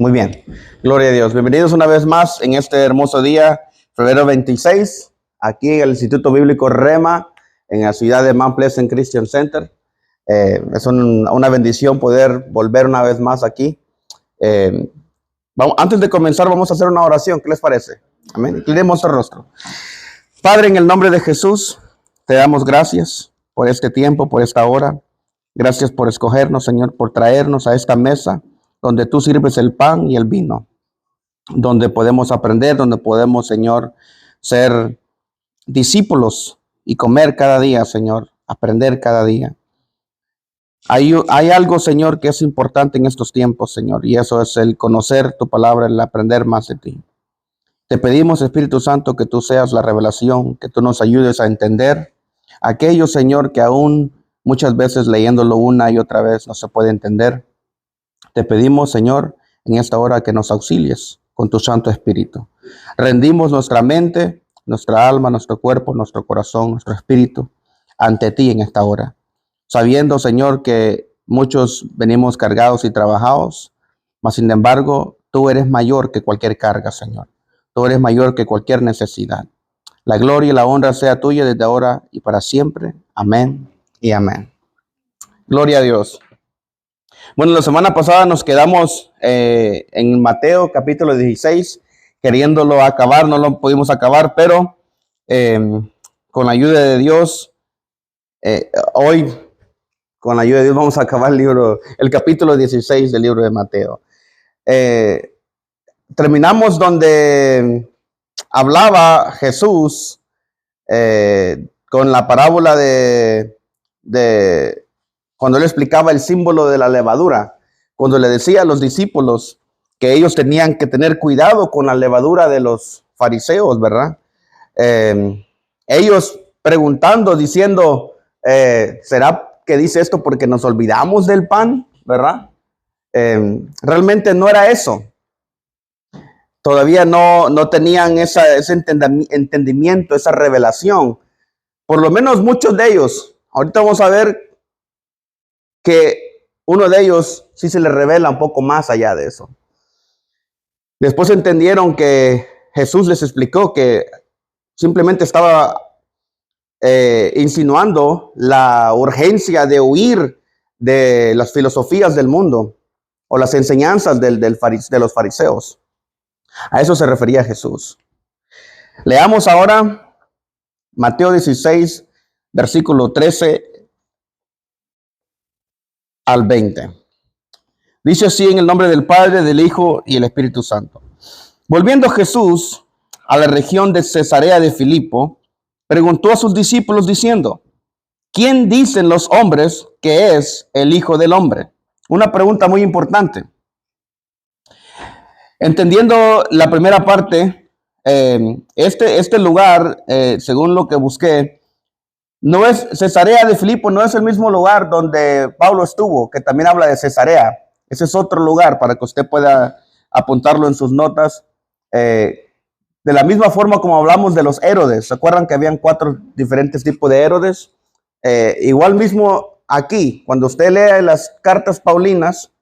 Muy bien, gloria a Dios. Bienvenidos una vez más en este hermoso día, febrero 26, aquí en el Instituto Bíblico Rema, en la ciudad de Mount Pleasant Christian Center. Es una bendición poder volver una vez más aquí. Antes de comenzar, vamos a hacer una oración. ¿Qué les parece? Amén. Inclinemos el rostro. Padre, en el nombre de Jesús, te damos gracias por este tiempo, por esta hora. Gracias por escogernos, Señor, por traernos a esta mesa donde tú sirves el pan y el vino, donde podemos aprender, donde podemos, Señor, ser discípulos y comer cada día, Señor, aprender cada día. Hay algo, Señor, que es importante en estos tiempos, Señor, y eso es el conocer tu palabra, el aprender más de ti. Te pedimos, Espíritu Santo, que tú seas la revelación, que tú nos ayudes a entender aquello, Señor, que aún muchas veces leyéndolo una y otra vez no se puede entender. Te pedimos, Señor, en esta hora que nos auxilies con tu Santo Espíritu. Rendimos nuestra mente, nuestra alma, nuestro cuerpo, nuestro corazón, nuestro espíritu ante ti en esta hora. Sabiendo, Señor, que muchos venimos cargados y trabajados, mas sin embargo, tú eres mayor que cualquier carga, Señor. Tú eres mayor que cualquier necesidad. La gloria y la honra sea tuya desde ahora y para siempre. Amén y amén. Gloria a Dios. Bueno, la semana pasada nos quedamos en Mateo capítulo 16, queriéndolo acabar, no lo pudimos acabar, pero con la ayuda de Dios, hoy, con la ayuda de Dios, vamos a acabar el capítulo 16 del libro de Mateo. Terminamos donde hablaba Jesús con la parábola de cuando él explicaba el símbolo de la levadura, cuando le decía a los discípulos que ellos tenían que tener cuidado con la levadura de los fariseos, ¿verdad? Ellos preguntando, diciendo, ¿será que dice esto porque nos olvidamos del pan, ¿verdad? Realmente no era eso. Todavía no tenían ese entendimiento, esa revelación. Por lo menos muchos de ellos. Ahorita vamos a ver que uno de ellos sí se le revela un poco más allá de eso. Después entendieron que Jesús les explicó que simplemente estaba insinuando la urgencia de huir de las filosofías del mundo o las enseñanzas de los fariseos. A eso se refería Jesús. Leamos ahora Mateo 16, versículo 13 al 20. Dice así en el nombre del Padre, del Hijo y el Espíritu Santo. Volviendo Jesús a la región de Cesarea de Filipo, preguntó a sus discípulos diciendo, ¿quién dicen los hombres que es el Hijo del Hombre? Una pregunta muy importante. Entendiendo la primera parte, este lugar, según lo que busqué, no es Cesarea de Filipo, no es el mismo lugar donde Pablo estuvo, que también habla de Cesarea. Ese es otro lugar para que usted pueda apuntarlo en sus notas. De la misma forma como hablamos de los Herodes, ¿se acuerdan que habían 4 diferentes tipos de Herodes? Igual mismo aquí, cuando usted lee las cartas paulinas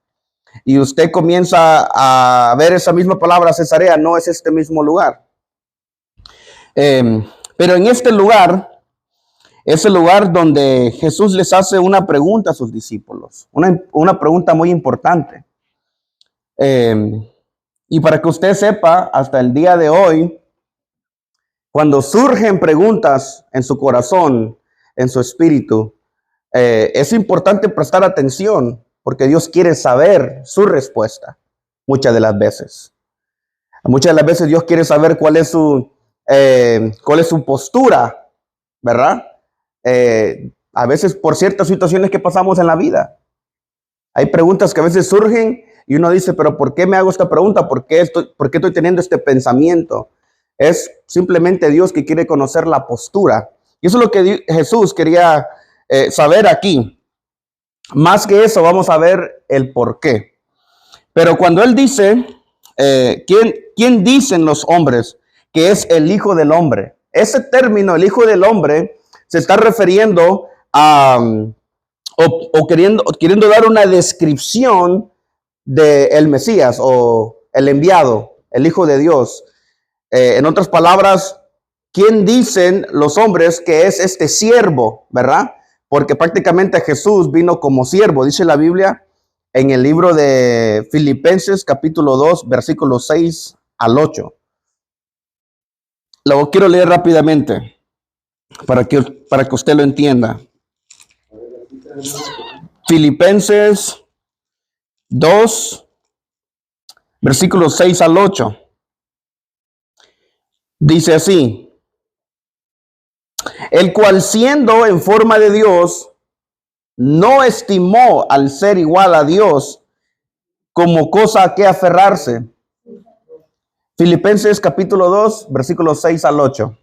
y usted comienza a ver esa misma palabra Cesarea, no es este mismo lugar. Pero en este lugar, es el lugar donde Jesús les hace una pregunta a sus discípulos, una pregunta muy importante. Y para que usted sepa, hasta el día de hoy, cuando surgen preguntas en su corazón, en su espíritu, es importante prestar atención porque Dios quiere saber su respuesta muchas de las veces. Muchas de las veces Dios quiere saber cuál es su postura, ¿verdad? A veces por ciertas situaciones que pasamos en la vida. Hay preguntas que a veces surgen y uno dice, pero ¿por qué me hago esta pregunta? ¿Por qué estoy teniendo este pensamiento? Es simplemente Dios que quiere conocer la postura. Y eso es lo que Jesús quería saber aquí. Más que eso, vamos a ver el por qué. Pero cuando él dice, ¿quién dicen los hombres que es el Hijo del Hombre? Ese término, el Hijo del Hombre, se está refiriendo a, queriendo dar una descripción de el Mesías o el enviado, el Hijo de Dios. En otras palabras, ¿quién dicen los hombres que es este siervo, verdad? Porque prácticamente Jesús vino como siervo, dice la Biblia en el libro de Filipenses capítulo 2, versículos 6 al 8. Lo quiero leer rápidamente para que usted lo entienda. Filipenses 2, versículos 6 al 8. Dice así: el cual siendo en forma de Dios, no estimó al ser igual a Dios como cosa a que aferrarse. Filipenses capítulo 2, versículos 6 al 8.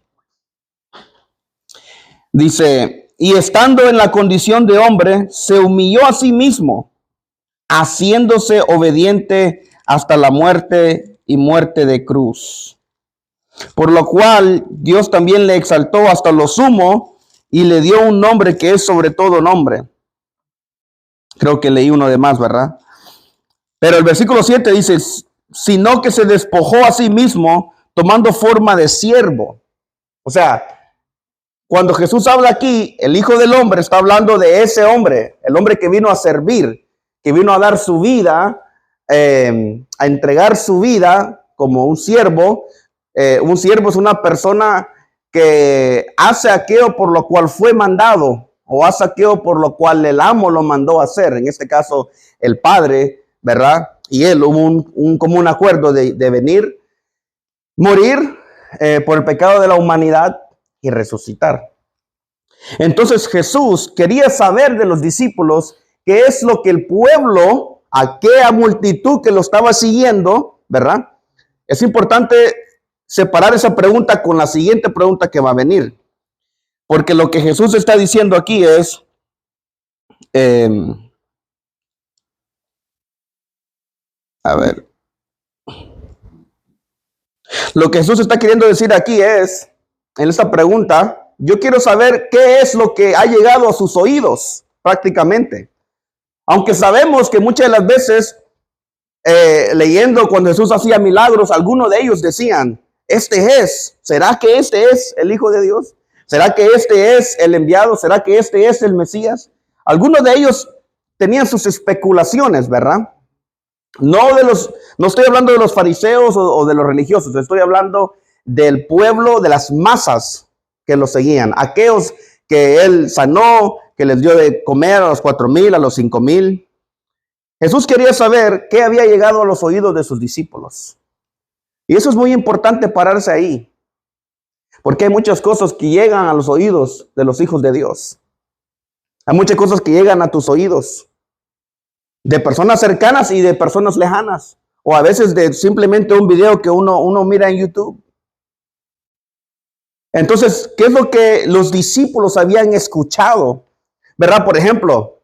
Dice, y estando en la condición de hombre, se humilló a sí mismo, haciéndose obediente hasta la muerte y muerte de cruz. Por lo cual Dios también le exaltó hasta lo sumo y le dio un nombre que es sobre todo nombre. Creo que leí uno de más, ¿verdad? Pero el versículo 7 dice, sino que se despojó a sí mismo, tomando forma de siervo. O sea, cuando Jesús habla aquí, el Hijo del Hombre está hablando de ese hombre, el hombre que vino a servir, que vino a dar su vida, a entregar su vida como un siervo. Un siervo es una persona que hace aquello por lo cual fue mandado, o hace aquello por lo cual el amo lo mandó a hacer. En este caso, el Padre, ¿verdad? Y él hubo un común acuerdo de venir, morir por el pecado de la humanidad y resucitar. Entonces Jesús quería saber de los discípulos qué es lo que el pueblo, aquella multitud que lo estaba siguiendo, ¿verdad? Es importante separar esa pregunta con la siguiente pregunta que va a venir. Porque lo que Jesús está diciendo aquí es, lo que Jesús está queriendo decir aquí es, en esta pregunta, yo quiero saber qué es lo que ha llegado a sus oídos prácticamente. Aunque sabemos que muchas de las veces, leyendo cuando Jesús hacía milagros, algunos de ellos decían, ¿será que este es el Hijo de Dios? ¿Será que este es el enviado? ¿Será que este es el Mesías? Algunos de ellos tenían sus especulaciones, ¿verdad? No estoy hablando de los fariseos o de los religiosos, estoy hablando del pueblo, de las masas que lo seguían, aquellos que él sanó, que les dio de comer a los 4,000, a los 5,000. Jesús quería saber qué había llegado a los oídos de sus discípulos. Y eso es muy importante, pararse ahí, porque hay muchas cosas que llegan a los oídos de los hijos de Dios. Hay muchas cosas que llegan a tus oídos de personas cercanas y de personas lejanas, o a veces de simplemente un video que uno mira en YouTube. Entonces, ¿qué es lo que los discípulos habían escuchado? ¿Verdad? Por ejemplo,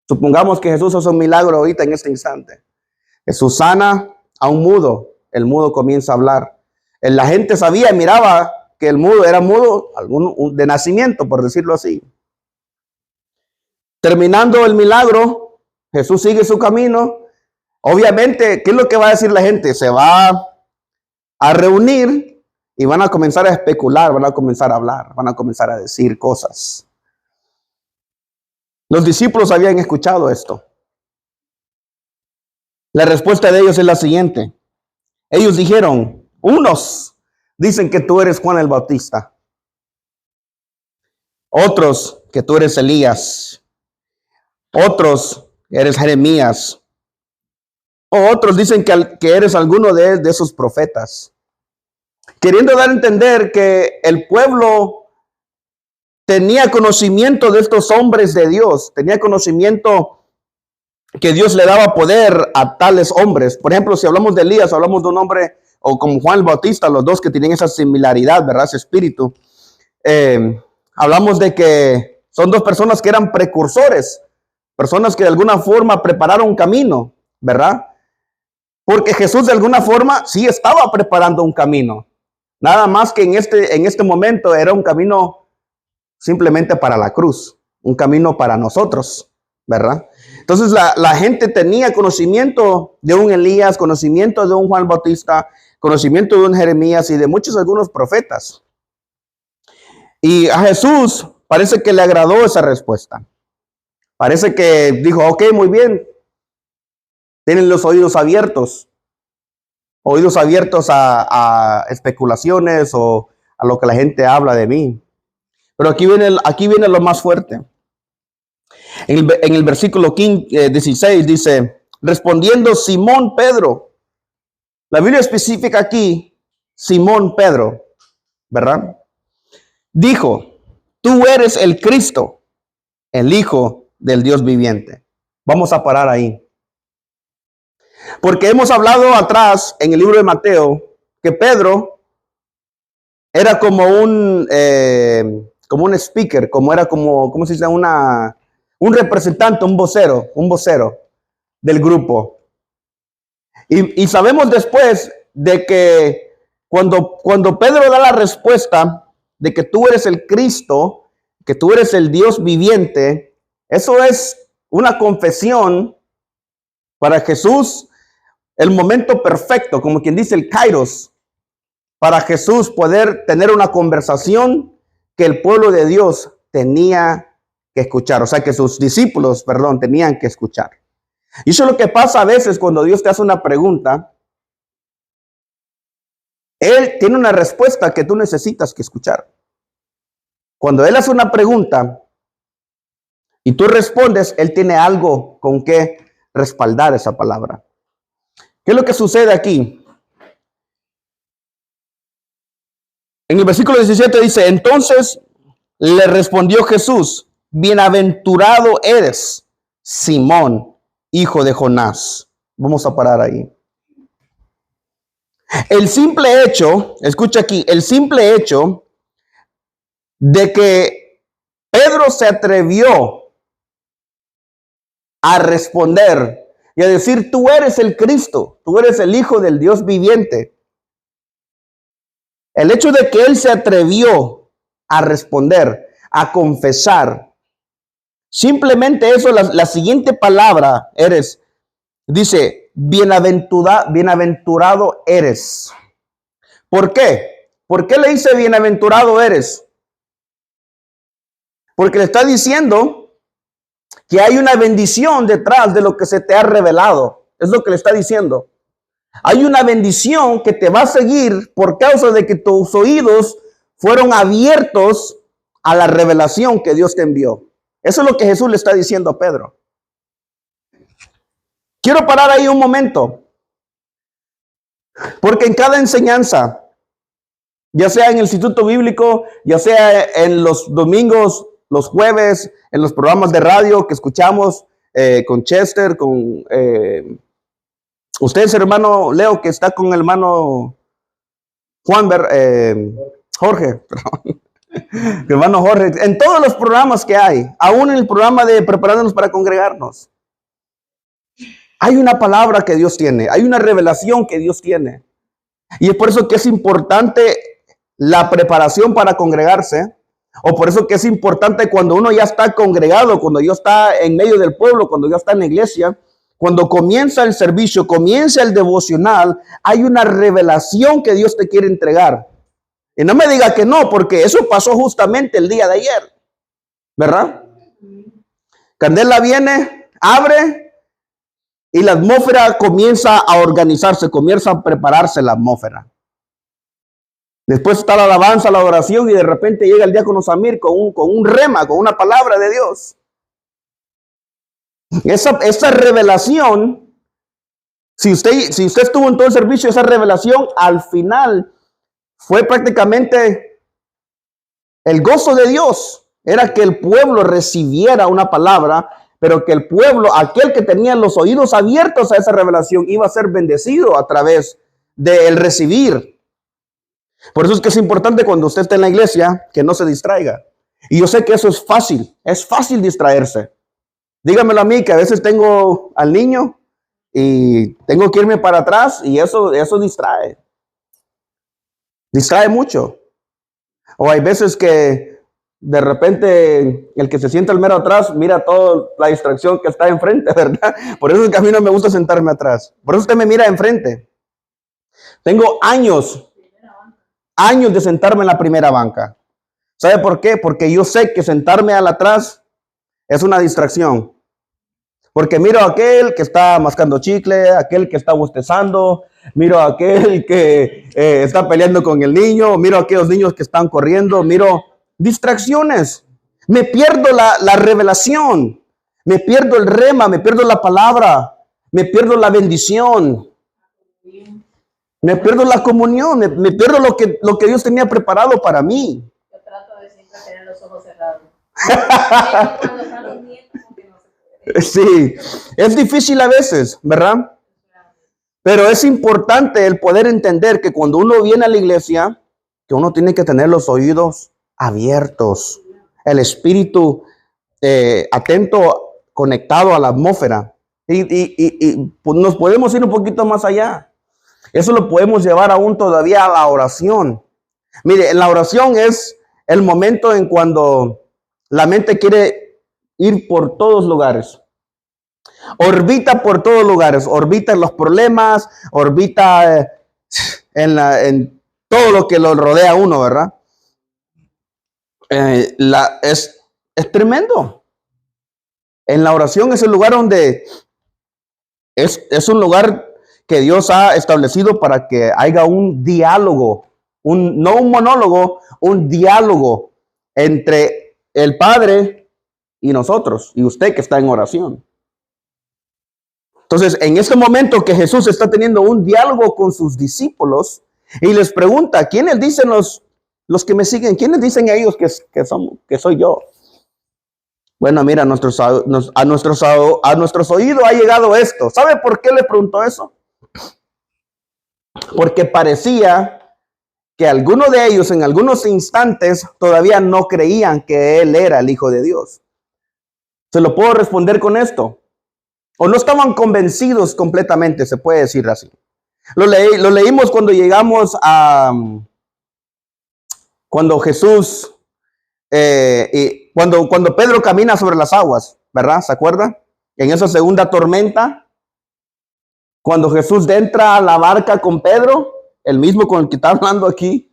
supongamos que Jesús hace un milagro ahorita en este instante. Jesús sana a un mudo, el mudo comienza a hablar. La gente sabía, miraba que el mudo era mudo de nacimiento, por decirlo así. Terminando el milagro, Jesús sigue su camino. Obviamente, ¿qué es lo que va a decir la gente? Se va a reunir y van a comenzar a especular, van a comenzar a hablar, van a comenzar a decir cosas. Los discípulos habían escuchado esto. La respuesta de ellos es la siguiente. Ellos dijeron, unos dicen que tú eres Juan el Bautista, otros que tú eres Elías, otros eres Jeremías, o otros dicen que eres alguno de esos profetas, queriendo dar a entender que el pueblo tenía conocimiento de estos hombres de Dios, tenía conocimiento que Dios le daba poder a tales hombres. Por ejemplo, si hablamos de Elías, hablamos de un hombre, o como Juan el Bautista, los dos que tienen esa similaridad, ¿verdad? Ese espíritu. Hablamos de que son dos personas que eran precursores, personas que de alguna forma prepararon un camino, ¿verdad? Porque Jesús de alguna forma sí estaba preparando un camino. Nada más que en este momento era un camino simplemente para la cruz, un camino para nosotros, ¿verdad? Entonces la gente tenía conocimiento de un Elías, conocimiento de un Juan Bautista, conocimiento de un Jeremías y de muchos algunos profetas. Y a Jesús parece que le agradó esa respuesta. Parece que dijo, ok, muy bien. Tienen los oídos abiertos a especulaciones o a lo que la gente habla de mí. Pero aquí viene lo más fuerte. En el versículo 16 dice, respondiendo Simón Pedro. La Biblia especifica aquí Simón Pedro, ¿verdad? Dijo, tú eres el Cristo, el Hijo del Dios viviente. Vamos a parar ahí. Porque hemos hablado atrás en el libro de Mateo que Pedro era como un speaker, ¿cómo se dice? Un representante, un vocero del grupo. Y sabemos después de que cuando Pedro da la respuesta de que tú eres el Cristo, que tú eres el Dios viviente, eso es una confesión para Jesús, el momento perfecto, como quien dice el Kairos, para Jesús poder tener una conversación que el pueblo de Dios tenía que escuchar, o sea que sus discípulos, tenían que escuchar. Y eso es lo que pasa a veces cuando Dios te hace una pregunta. Él tiene una respuesta que tú necesitas que escuchar. Cuando Él hace una pregunta y tú respondes, Él tiene algo con que respaldar esa palabra. ¿Qué es lo que sucede aquí? En el versículo 17 dice, entonces le respondió Jesús, bienaventurado eres, Simón, hijo de Jonás. Vamos a parar ahí. El simple hecho, escucha aquí, el simple hecho de que Pedro se atrevió a responder y a decir, tú eres el Cristo, tú eres el Hijo del Dios viviente. El hecho de que él se atrevió a responder, a confesar, simplemente eso, la siguiente palabra dice, bienaventurado eres. ¿Por qué? ¿Por qué le dice bienaventurado eres? Porque le está diciendo que hay una bendición detrás de lo que se te ha revelado. Es lo que le está diciendo. Hay una bendición que te va a seguir por causa de que tus oídos fueron abiertos a la revelación que Dios te envió. Eso es lo que Jesús le está diciendo a Pedro. Quiero parar ahí un momento. Porque en cada enseñanza, ya sea en el Instituto Bíblico, ya sea en los domingos, los jueves, en los programas de radio que escuchamos con Chester, con ustedes, hermano Leo, que está con el hermano Jorge, perdón. Hermano Jorge, en todos los programas que hay, aún en el programa de Preparándonos para Congregarnos, hay una palabra que Dios tiene, hay una revelación que Dios tiene. Y es por eso que es importante la preparación para congregarse, o por eso que es importante cuando uno ya está congregado, cuando ya está en medio del pueblo, cuando ya está en la iglesia, cuando comienza el servicio, comienza el devocional, hay una revelación que Dios te quiere entregar. Y no me diga que no, porque eso pasó justamente el día de ayer, ¿verdad? Candela viene, abre, y la atmósfera comienza a organizarse, comienza a prepararse la atmósfera. Después está la alabanza, la adoración, y de repente llega el diácono Samir con un rema, con una palabra de Dios. Esa revelación, si usted estuvo en todo el servicio, esa revelación al final fue prácticamente el gozo de Dios. Era que el pueblo recibiera una palabra, pero que el pueblo, aquel que tenía los oídos abiertos a esa revelación, iba a ser bendecido a través del recibir. Por eso es que es importante cuando usted esté en la iglesia que no se distraiga. Y yo sé que eso es fácil distraerse. Dígamelo a mí, que a veces tengo al niño y tengo que irme para atrás y eso distrae mucho. O hay veces que De repente, el que se sienta al mero atrás mira toda la distracción que está enfrente, ¿verdad? Por eso es que a mí no me gusta sentarme atrás. Por eso usted me mira enfrente. Tengo años de sentarme en la primera banca. ¿Sabe por qué? Porque yo sé que sentarme al atrás es una distracción. Porque miro a aquel que está mascando chicle, aquel que está bostezando, miro a aquel que está peleando con el niño, miro a aquellos niños que están corriendo, miro distracciones. Me pierdo la revelación, me pierdo el rema, me pierdo la palabra, me pierdo la bendición, me pierdo la comunión, me pierdo lo que Dios tenía preparado para mí. Yo trato de siempre tener los ojos cerrados. Cuando están los nietos, porque no se puede. Sí, es difícil a veces, ¿verdad? Pero es importante el poder entender que cuando uno viene a la iglesia, que uno tiene que tener los oídos abiertos, el espíritu atento, conectado a la atmósfera. Y pues nos podemos ir un poquito más allá. Eso lo podemos llevar aún todavía a la oración. Mire, en la oración es el momento en cuando la mente quiere ir por todos lugares. Orbita por todos lugares, orbita en los problemas, orbita en todo lo que lo rodea a uno, ¿verdad? Es tremendo. En la oración es el lugar donde es un lugar que Dios ha establecido para que haya un diálogo, no un monólogo, un diálogo entre el Padre y nosotros, y usted que está en oración. Entonces, en este momento que Jesús está teniendo un diálogo con sus discípulos y les pregunta, ¿quiénes dicen los que me siguen? ¿Quiénes dicen ellos que soy yo? Bueno, mira, a nuestros oídos ha llegado esto. ¿Sabe por qué le preguntó eso? Porque parecía que algunos de ellos en algunos instantes todavía no creían que Él era el Hijo de Dios. ¿Se lo puedo responder con esto? O no estaban convencidos completamente, se puede decir así. Lo leímos cuando llegamos cuando Jesús, y cuando Pedro camina sobre las aguas, ¿verdad? ¿Se acuerda? En esa segunda tormenta, cuando Jesús entra a la barca con Pedro, el mismo con el que está hablando aquí,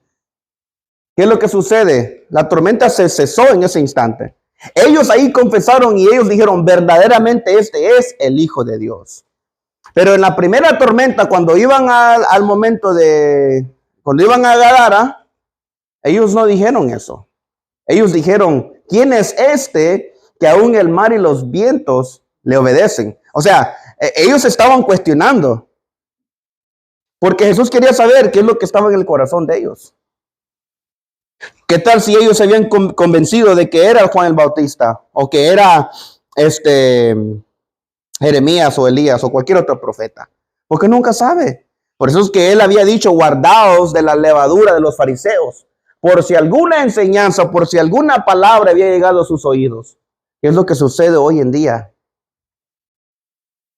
¿qué es lo que sucede? La tormenta se cesó en ese instante. Ellos ahí confesaron y ellos dijeron, verdaderamente este es el Hijo de Dios. Pero en la primera tormenta, cuando iban al momento cuando iban a Gadara, ellos no dijeron eso. Ellos dijeron, ¿quién es este que aún el mar y los vientos le obedecen? O sea, ellos estaban cuestionando. Porque Jesús quería saber qué es lo que estaba en el corazón de ellos. ¿Qué tal si ellos se habían convencido de que era Juan el Bautista o que era Jeremías o Elías o cualquier otro profeta? Porque nunca sabe. Por eso es que él había dicho, guardaos de la levadura de los fariseos, por si alguna enseñanza, por si alguna palabra había llegado a sus oídos. ¿Qué es lo que sucede hoy en día?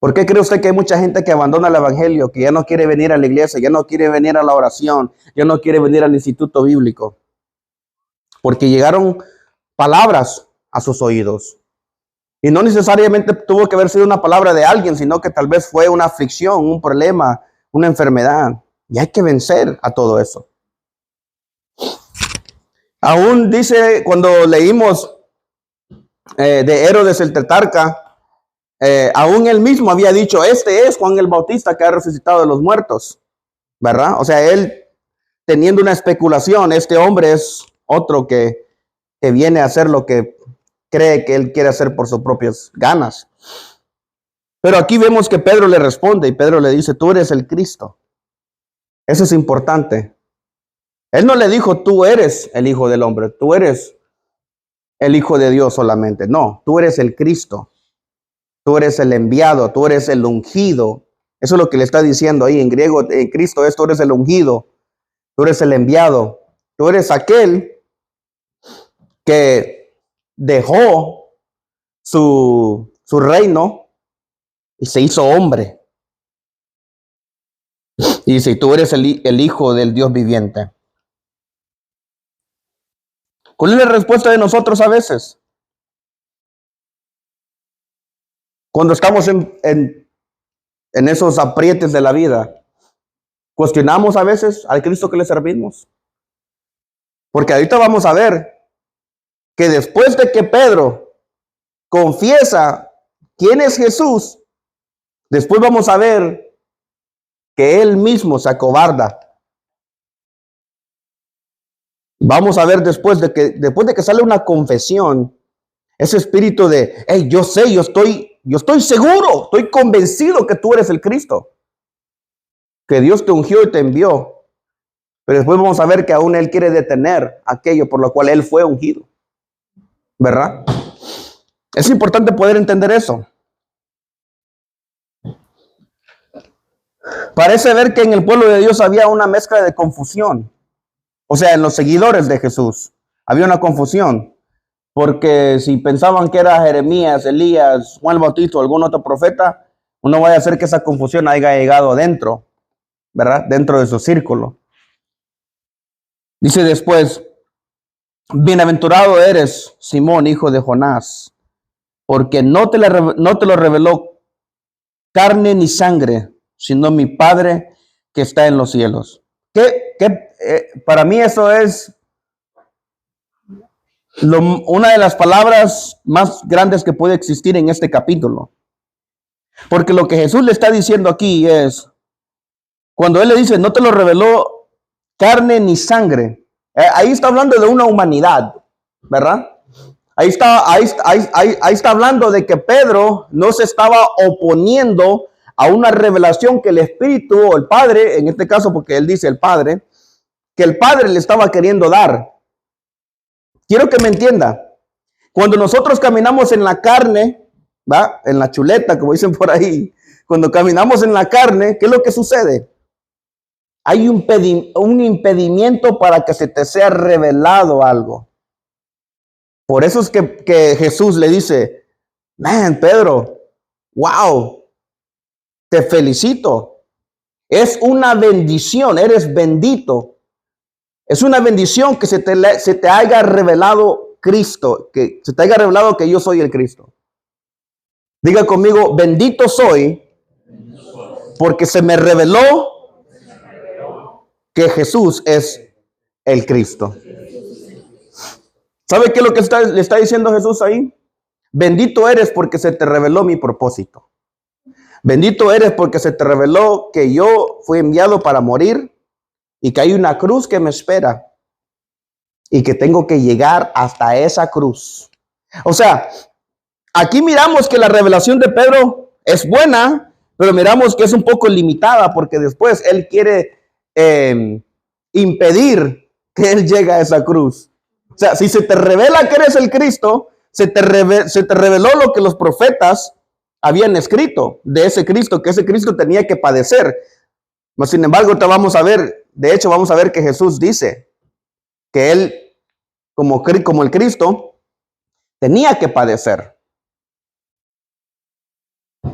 ¿Por qué cree usted que hay mucha gente que abandona el evangelio, que ya no quiere venir a la iglesia, ya no quiere venir a la oración, ya no quiere venir al instituto bíblico? Porque llegaron palabras a sus oídos. Y no necesariamente tuvo que haber sido una palabra de alguien, sino que tal vez fue una aflicción, un problema, una enfermedad. Y hay que vencer a todo eso. Aún dice, cuando leímos de Herodes el tetrarca, aún él mismo había dicho, este es Juan el Bautista que ha resucitado de los muertos, ¿verdad? O sea, él teniendo una especulación, este hombre es otro que viene a hacer lo que cree que él quiere hacer por sus propias ganas. Pero aquí vemos que Pedro le responde y Pedro le dice, tú eres el Cristo. Eso es importante. Él no le dijo, tú eres el Hijo del Hombre, tú eres el Hijo de Dios solamente. No, tú eres el Cristo. Tú eres el enviado, tú eres el ungido. Eso es lo que le está diciendo ahí en griego, en Cristo es, tú eres el ungido, tú eres el enviado, tú eres aquel que dejó su reino y se hizo hombre. Y dice, tú eres el Hijo del Dios viviente. ¿Cuál es la respuesta de nosotros a veces? Cuando estamos en esos aprietes de la vida, cuestionamos a veces al Cristo que le servimos. Porque ahorita vamos a ver que después de que Pedro confiesa quién es Jesús, después vamos a ver que él mismo se acobarda. Vamos a ver después de que sale una confesión, ese espíritu de, hey, yo sé, yo estoy seguro, estoy convencido que tú eres el Cristo, que Dios te ungió y te envió. Pero después vamos a ver que aún él quiere detener aquello por lo cual él fue ungido. ¿Verdad? Es importante poder entender eso. Parece ver que en el pueblo de Dios había una mezcla de confusión. O sea, en los seguidores de Jesús había una confusión. Porque si pensaban que era Jeremías, Elías, Juan el Bautista o algún otro profeta, uno vaya a hacer que esa confusión haya llegado adentro, ¿verdad? Dentro de su círculo. Dice después, bienaventurado eres, Simón, hijo de Jonás, porque no te lo reveló carne ni sangre, sino mi Padre que está en los cielos. Para mí eso es una de las palabras más grandes que puede existir en este capítulo. Porque lo que Jesús le está diciendo aquí es, cuando Él le dice, no te lo reveló carne ni sangre, ahí está hablando de una humanidad, ¿verdad? Ahí está hablando de que Pedro no se estaba oponiendo a una revelación que el Espíritu o el Padre, en este caso porque él dice el Padre, que el Padre le estaba queriendo dar. Quiero que me entienda. Cuando nosotros caminamos en la carne, ¿va? En la chuleta, como dicen por ahí, cuando caminamos en la carne, ¿qué es lo que sucede? Hay un impedimento para que se te sea revelado algo. Por eso es que Jesús le dice, man, Pedro, wow, te felicito. Es una bendición, eres bendito. Es una bendición que se te haya revelado Cristo, que se te haya revelado que yo soy el Cristo. Diga conmigo, bendito soy, porque se me reveló que Jesús es el Cristo. ¿Sabe qué es lo que le está diciendo Jesús ahí? Bendito eres porque se te reveló mi propósito. Bendito eres porque se te reveló que yo fui enviado para morir y que hay una cruz que me espera y que tengo que llegar hasta esa cruz. O sea, aquí miramos que la revelación de Pedro es buena, pero miramos que es un poco limitada porque después él quiere impedir que él llegue a esa cruz. O sea, si se te revela que eres el Cristo, se te reveló lo que los profetas habían escrito de ese Cristo, que ese Cristo tenía que padecer. Mas, sin embargo, vamos a ver que Jesús dice que él, como el Cristo, tenía que padecer.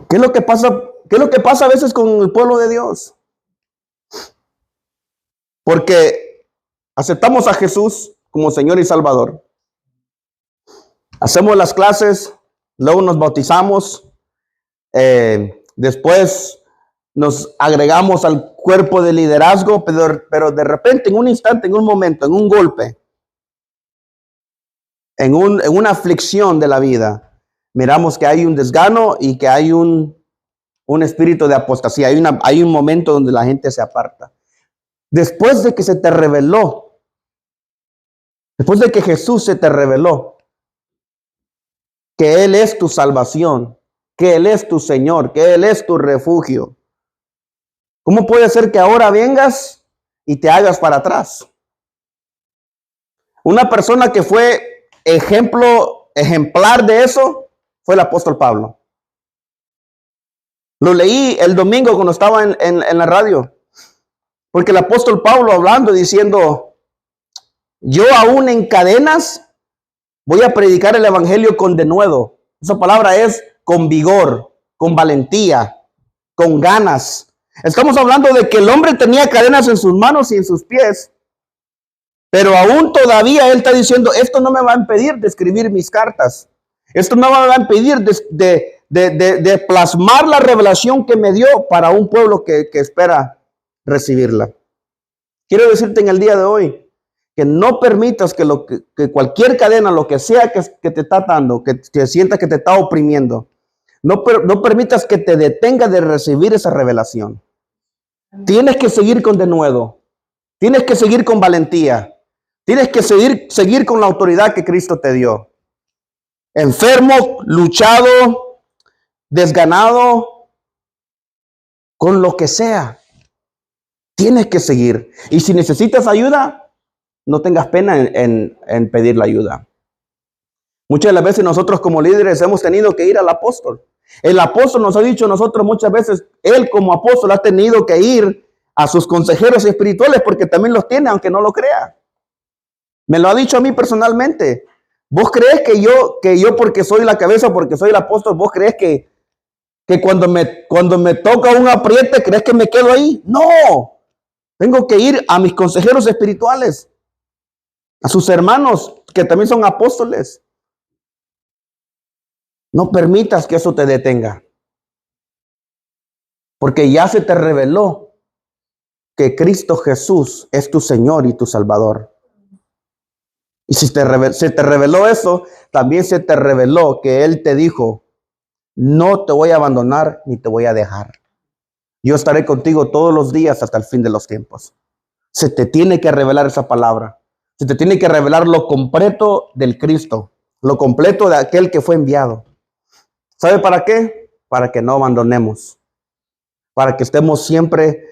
¿Qué es lo que pasa? ¿Qué es lo que pasa a veces con el pueblo de Dios? Porque aceptamos a Jesús como Señor y Salvador. Hacemos las clases, luego nos bautizamos, después nos agregamos al cuerpo de liderazgo, pero de repente, en un instante, en un momento, en un golpe, en una aflicción de la vida, miramos que hay un desgano y que hay un espíritu de apostasía. Hay un momento donde la gente se aparta. Después de que se te reveló, después de que Jesús se te reveló que Él es tu salvación, que Él es tu Señor, que Él es tu refugio, ¿cómo puede ser que ahora vengas y te hagas para atrás? Una persona que fue ejemplar de eso fue el apóstol Pablo. Lo leí el domingo cuando estaba en la radio, porque el apóstol Pablo hablando, diciendo, yo aún en cadenas voy a predicar el evangelio con denuedo. Esa palabra es con vigor, con valentía, con ganas. Estamos hablando de que el hombre tenía cadenas en sus manos y en sus pies, Pero aún todavía él está diciendo, esto no me va a impedir de escribir mis cartas. Esto no me va a impedir de plasmar la revelación que me dio para un pueblo que espera recibirla. Quiero decirte en el día de hoy que no permitas que cualquier cadena, lo que sea que te está dando, que sientas que te está oprimiendo, no permitas que te detenga de recibir esa revelación. Tienes que seguir con denuedo. Tienes que seguir con valentía. Tienes que seguir con la autoridad que Cristo te dio. Enfermo, luchado, desganado, con lo que sea. Tienes que seguir. Y si necesitas ayuda, no tengas pena en pedir la ayuda. Muchas de las veces nosotros como líderes hemos tenido que ir al apóstol. El apóstol nos ha dicho a nosotros muchas veces, él como apóstol ha tenido que ir a sus consejeros espirituales porque también los tiene, aunque no lo crea. Me lo ha dicho a mí personalmente. ¿Vos crees que yo porque soy la cabeza, porque soy el apóstol, vos crees que cuando me toca un apriete, crees que me quedo ahí? No. Tengo que ir a mis consejeros espirituales, a sus hermanos que también son apóstoles. No permitas que eso te detenga. Porque ya se te reveló que Cristo Jesús es tu Señor y tu Salvador. Y si se te reveló eso, también se te reveló que Él te dijo, no te voy a abandonar ni te voy a dejar. Yo estaré contigo todos los días hasta el fin de los tiempos. Se te tiene que revelar esa palabra. Se te tiene que revelar lo completo del Cristo, lo completo de aquel que fue enviado. ¿Sabe para qué? Para que no abandonemos. Para que estemos siempre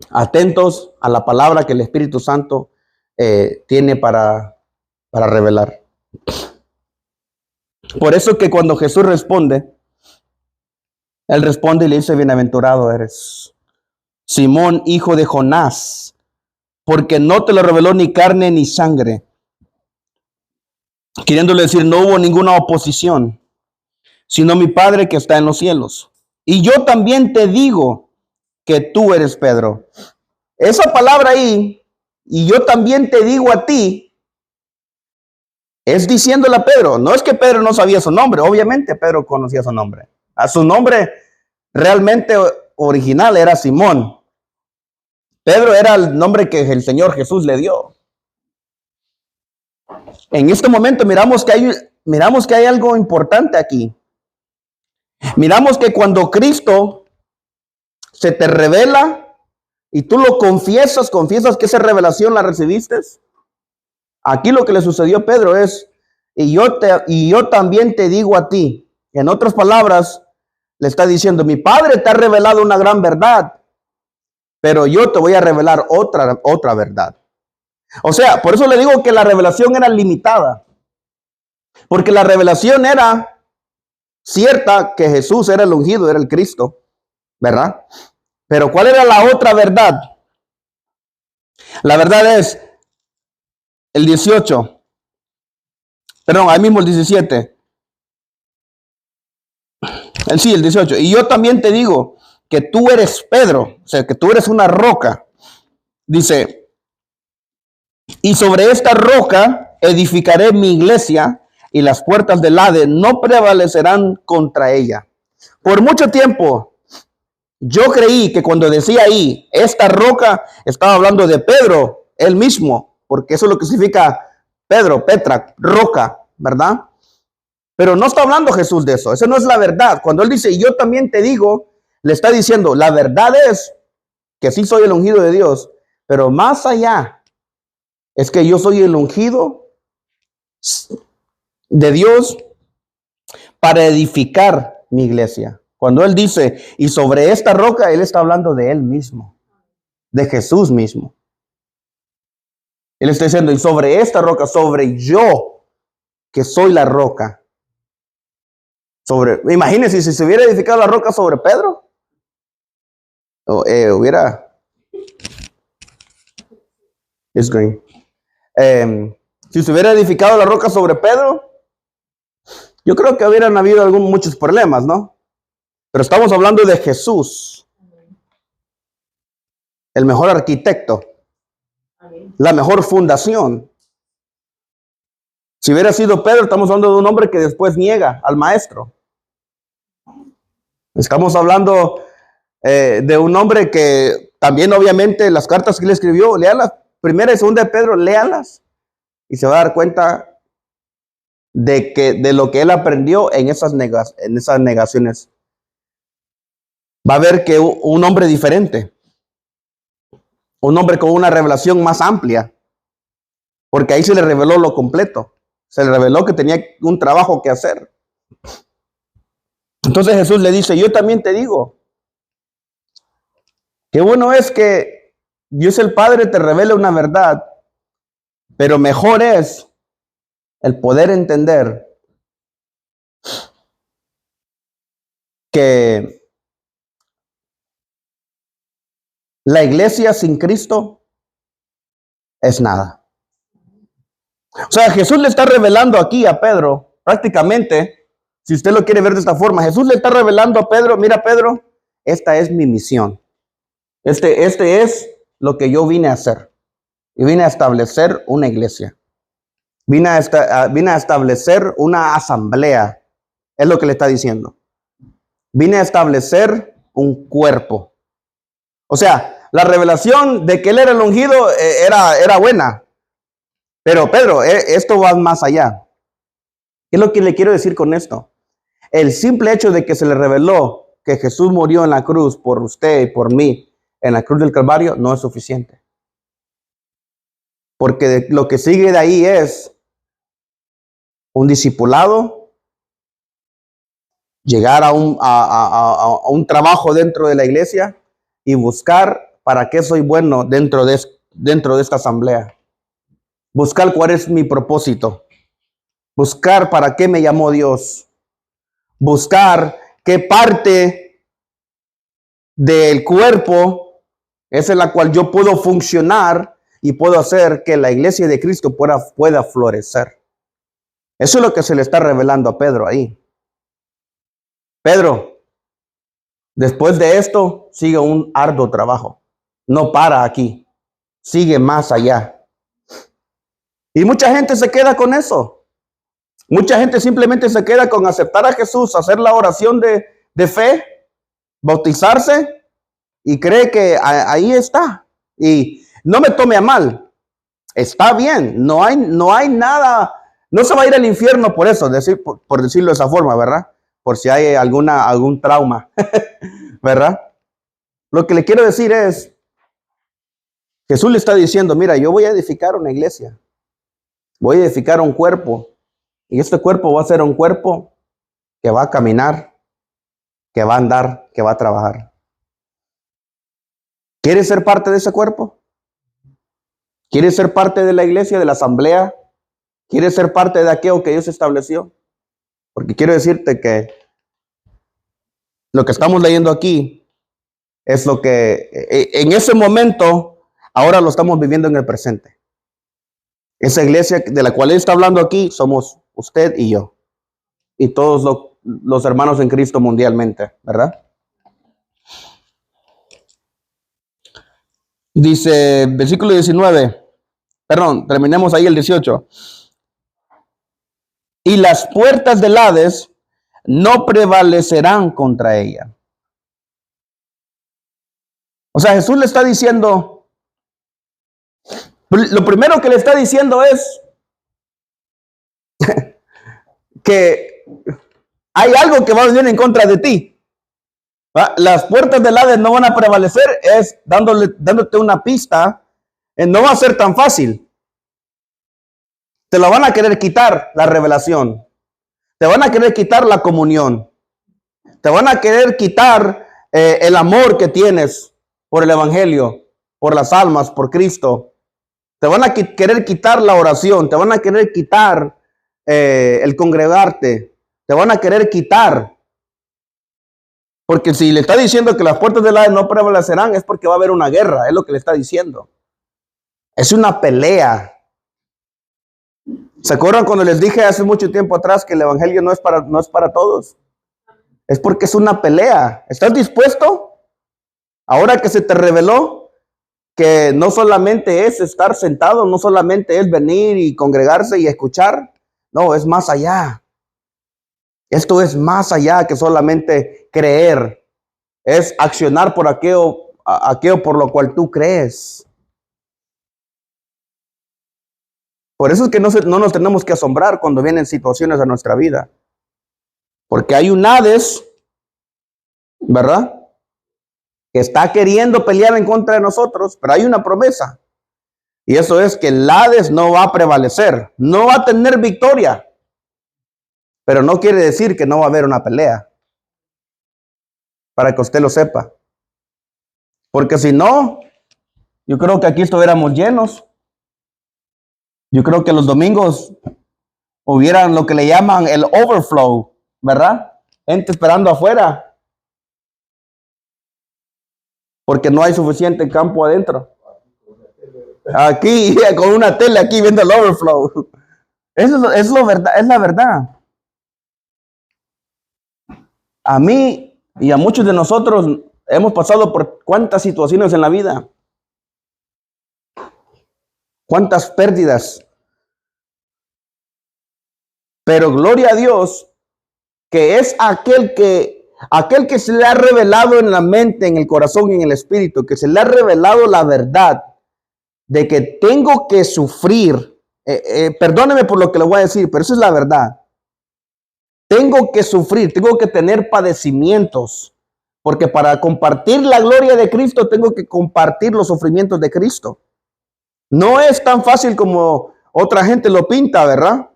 atentos a la palabra que el Espíritu Santo tiene para revelar. Por eso que cuando Jesús responde, Él responde y le dice, bienaventurado eres, Simón, hijo de Jonás, porque no te lo reveló ni carne ni sangre. Queriéndole decir, no hubo ninguna oposición, sino mi Padre que está en los cielos. Y yo también te digo que tú eres Pedro. Esa palabra ahí, y yo también te digo a ti, es diciéndole a Pedro. No es que Pedro no sabía su nombre, obviamente Pedro conocía su nombre. A su nombre realmente original era Simón. Pedro era el nombre que el Señor Jesús le dio. En este momento miramos que hay algo importante aquí. Miramos que cuando Cristo se te revela y tú lo confiesas que esa revelación la recibiste. Aquí lo que le sucedió a Pedro es, y yo también te digo a ti. En otras palabras, le está diciendo, mi Padre te ha revelado una gran verdad, pero yo te voy a revelar otra verdad. O sea, por eso le digo que la revelación era limitada. Porque la revelación era cierta que Jesús era el ungido, era el Cristo, ¿verdad? Pero ¿cuál era la otra verdad? La verdad es el 18. Perdón, ahí mismo el 17. El 18. Y yo también te digo que tú eres Pedro, o sea, que tú eres una roca. Dice, y sobre esta roca edificaré mi iglesia y las puertas del Hades no prevalecerán contra ella. Por mucho tiempo yo creí que cuando decía ahí, esta roca, estaba hablando de Pedro, él mismo, porque eso es lo que significa Pedro, Petra, roca, ¿verdad? Pero no está hablando Jesús de eso, eso no es la verdad. Cuando él dice, yo también te digo, le está diciendo, la verdad es que sí soy el ungido de Dios, pero más allá es que yo soy el ungido de Dios para edificar mi iglesia. Cuando él dice, y sobre esta roca, él está hablando de él mismo, de Jesús mismo. Él está diciendo, y sobre esta roca, sobre yo, que soy la roca. Imagínense si se hubiera edificado la roca sobre Pedro, it's green. Si se hubiera edificado la roca sobre Pedro, yo creo que hubieran habido muchos problemas, ¿no? Pero estamos hablando de Jesús, el mejor arquitecto. la mejor fundación. Si hubiera sido Pedro, estamos hablando de un hombre que después niega al maestro. Estamos hablando de un hombre que también, obviamente, las cartas que le escribió, léalas, primera y segunda de Pedro, léalas, y se va a dar cuenta de lo que él aprendió en esas negaciones. Va a ver que un hombre diferente, un hombre con una revelación más amplia, porque ahí se le reveló lo completo, se le reveló que tenía un trabajo que hacer. Entonces Jesús le dice, yo también te digo, qué bueno es que Dios el Padre te revele una verdad, pero mejor es el poder entender que la iglesia sin Cristo es nada. O sea, Jesús le está revelando aquí a Pedro, prácticamente, si usted lo quiere ver de esta forma, Jesús le está revelando a Pedro, mira Pedro, esta es mi misión. Este es lo que yo vine a hacer. Y vine a establecer una iglesia. Vine a establecer una asamblea. Es lo que le está diciendo. Vine a establecer un cuerpo. O sea, la revelación de que él era el ungido era buena. Pero Pedro, esto va más allá. ¿Qué es lo que le quiero decir con esto? El simple hecho de que se le reveló que Jesús murió en la cruz por usted y por mí, en la cruz del Calvario, no es suficiente. Porque lo que sigue de ahí es un discipulado, llegar a un trabajo dentro de la iglesia y buscar para qué soy bueno dentro de esta asamblea. Buscar cuál es mi propósito. Buscar para qué me llamó Dios. Buscar qué parte del cuerpo es en la cual yo puedo funcionar y puedo hacer que la iglesia de Cristo pueda florecer. Eso es lo que se le está revelando a Pedro ahí. Pedro, después de esto, sigue un arduo trabajo. No para aquí. Sigue más allá. Y mucha gente se queda con eso. Mucha gente simplemente se queda con aceptar a Jesús, hacer la oración de fe, bautizarse y cree que ahí está. Y no me tome a mal. Está bien. No hay nada. No se va a ir al infierno por eso, por decirlo de esa forma, ¿verdad? Por si hay algún trauma, ¿verdad? Lo que le quiero decir es, Jesús le está diciendo, mira, yo voy a edificar una iglesia. Voy a edificar un cuerpo. Y este cuerpo va a ser un cuerpo que va a caminar, que va a andar, que va a trabajar. ¿Quieres ser parte de ese cuerpo? ¿Quieres ser parte de la iglesia, de la asamblea? ¿Quieres ser parte de aquello que Dios estableció? Porque quiero decirte que lo que estamos leyendo aquí es lo que en ese momento ahora lo estamos viviendo en el presente. Esa iglesia de la cual Él está hablando aquí somos usted y yo. Y todos los hermanos en Cristo mundialmente, ¿verdad? Dice, versículo 19. Perdón, terminemos ahí el 18. Y las puertas del Hades no prevalecerán contra ella. O sea, Jesús le está diciendo, lo primero que le está diciendo es que hay algo que va a venir en contra de ti. ¿Va? Las puertas del Hades no van a prevalecer, es dándote una pista. No va a ser tan fácil. Te lo van a querer quitar la revelación. Te van a querer quitar la comunión. Te van a querer quitar el amor que tienes por el evangelio, por las almas, por Cristo. Te van a querer quitar la oración. Te van a querer quitar el congregarte. Te van a querer quitar. Porque si le está diciendo que las puertas del Hades no prevalecerán, es porque va a haber una guerra. Es lo que le está diciendo. Es una pelea. ¿Se acuerdan cuando les dije hace mucho tiempo atrás que el evangelio no es para todos? Es porque es una pelea. ¿Estás dispuesto? Ahora que se te reveló que no solamente es estar sentado, no solamente es venir y congregarse y escuchar, no, es más allá. Esto es más allá que solamente creer, es accionar por aquello por lo cual tú crees. Por eso es que no nos tenemos que asombrar cuando vienen situaciones a nuestra vida. Porque hay un Hades, ¿verdad?, que está queriendo pelear en contra de nosotros, pero hay una promesa. Y eso es que el Hades no va a prevalecer, no va a tener victoria. Pero no quiere decir que no va a haber una pelea. Para que usted lo sepa. Porque si no, yo creo que aquí estuviéramos llenos. Yo creo que los domingos hubieran lo que le llaman el overflow, ¿verdad? Gente esperando afuera. Porque no hay suficiente campo adentro. Aquí, con una tele aquí viendo el overflow. Eso es lo verdad, es la verdad. A mí y a muchos de nosotros hemos pasado por cuántas situaciones en la vida. Cuántas pérdidas. Pero gloria a Dios que es aquel que se le ha revelado en la mente, en el corazón y en el espíritu, que se le ha revelado la verdad de que tengo que sufrir. Perdóneme por lo que le voy a decir, pero eso es la verdad. Tengo que sufrir, tengo que tener padecimientos, porque para compartir la gloria de Cristo tengo que compartir los sufrimientos de Cristo. No es tan fácil como otra gente lo pinta, ¿verdad?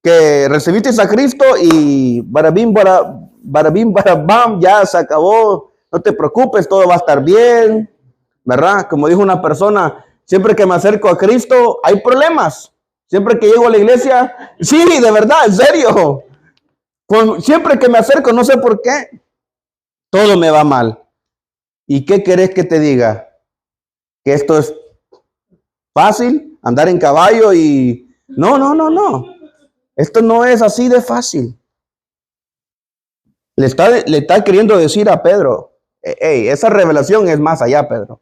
Que recibiste a Cristo y barabim, barabam, ya se acabó, no te preocupes, todo va a estar bien, ¿verdad? Como dijo una persona, siempre que me acerco a Cristo hay problemas. Siempre que llego a la iglesia, sí, de verdad, en serio. Siempre que me acerco, no sé por qué, todo me va mal. ¿Y qué querés que te diga? ¿Que esto es fácil? ¿Andar en caballo y...? No. Esto no es así de fácil. Le está queriendo decir a Pedro, hey, esa revelación es más allá, Pedro.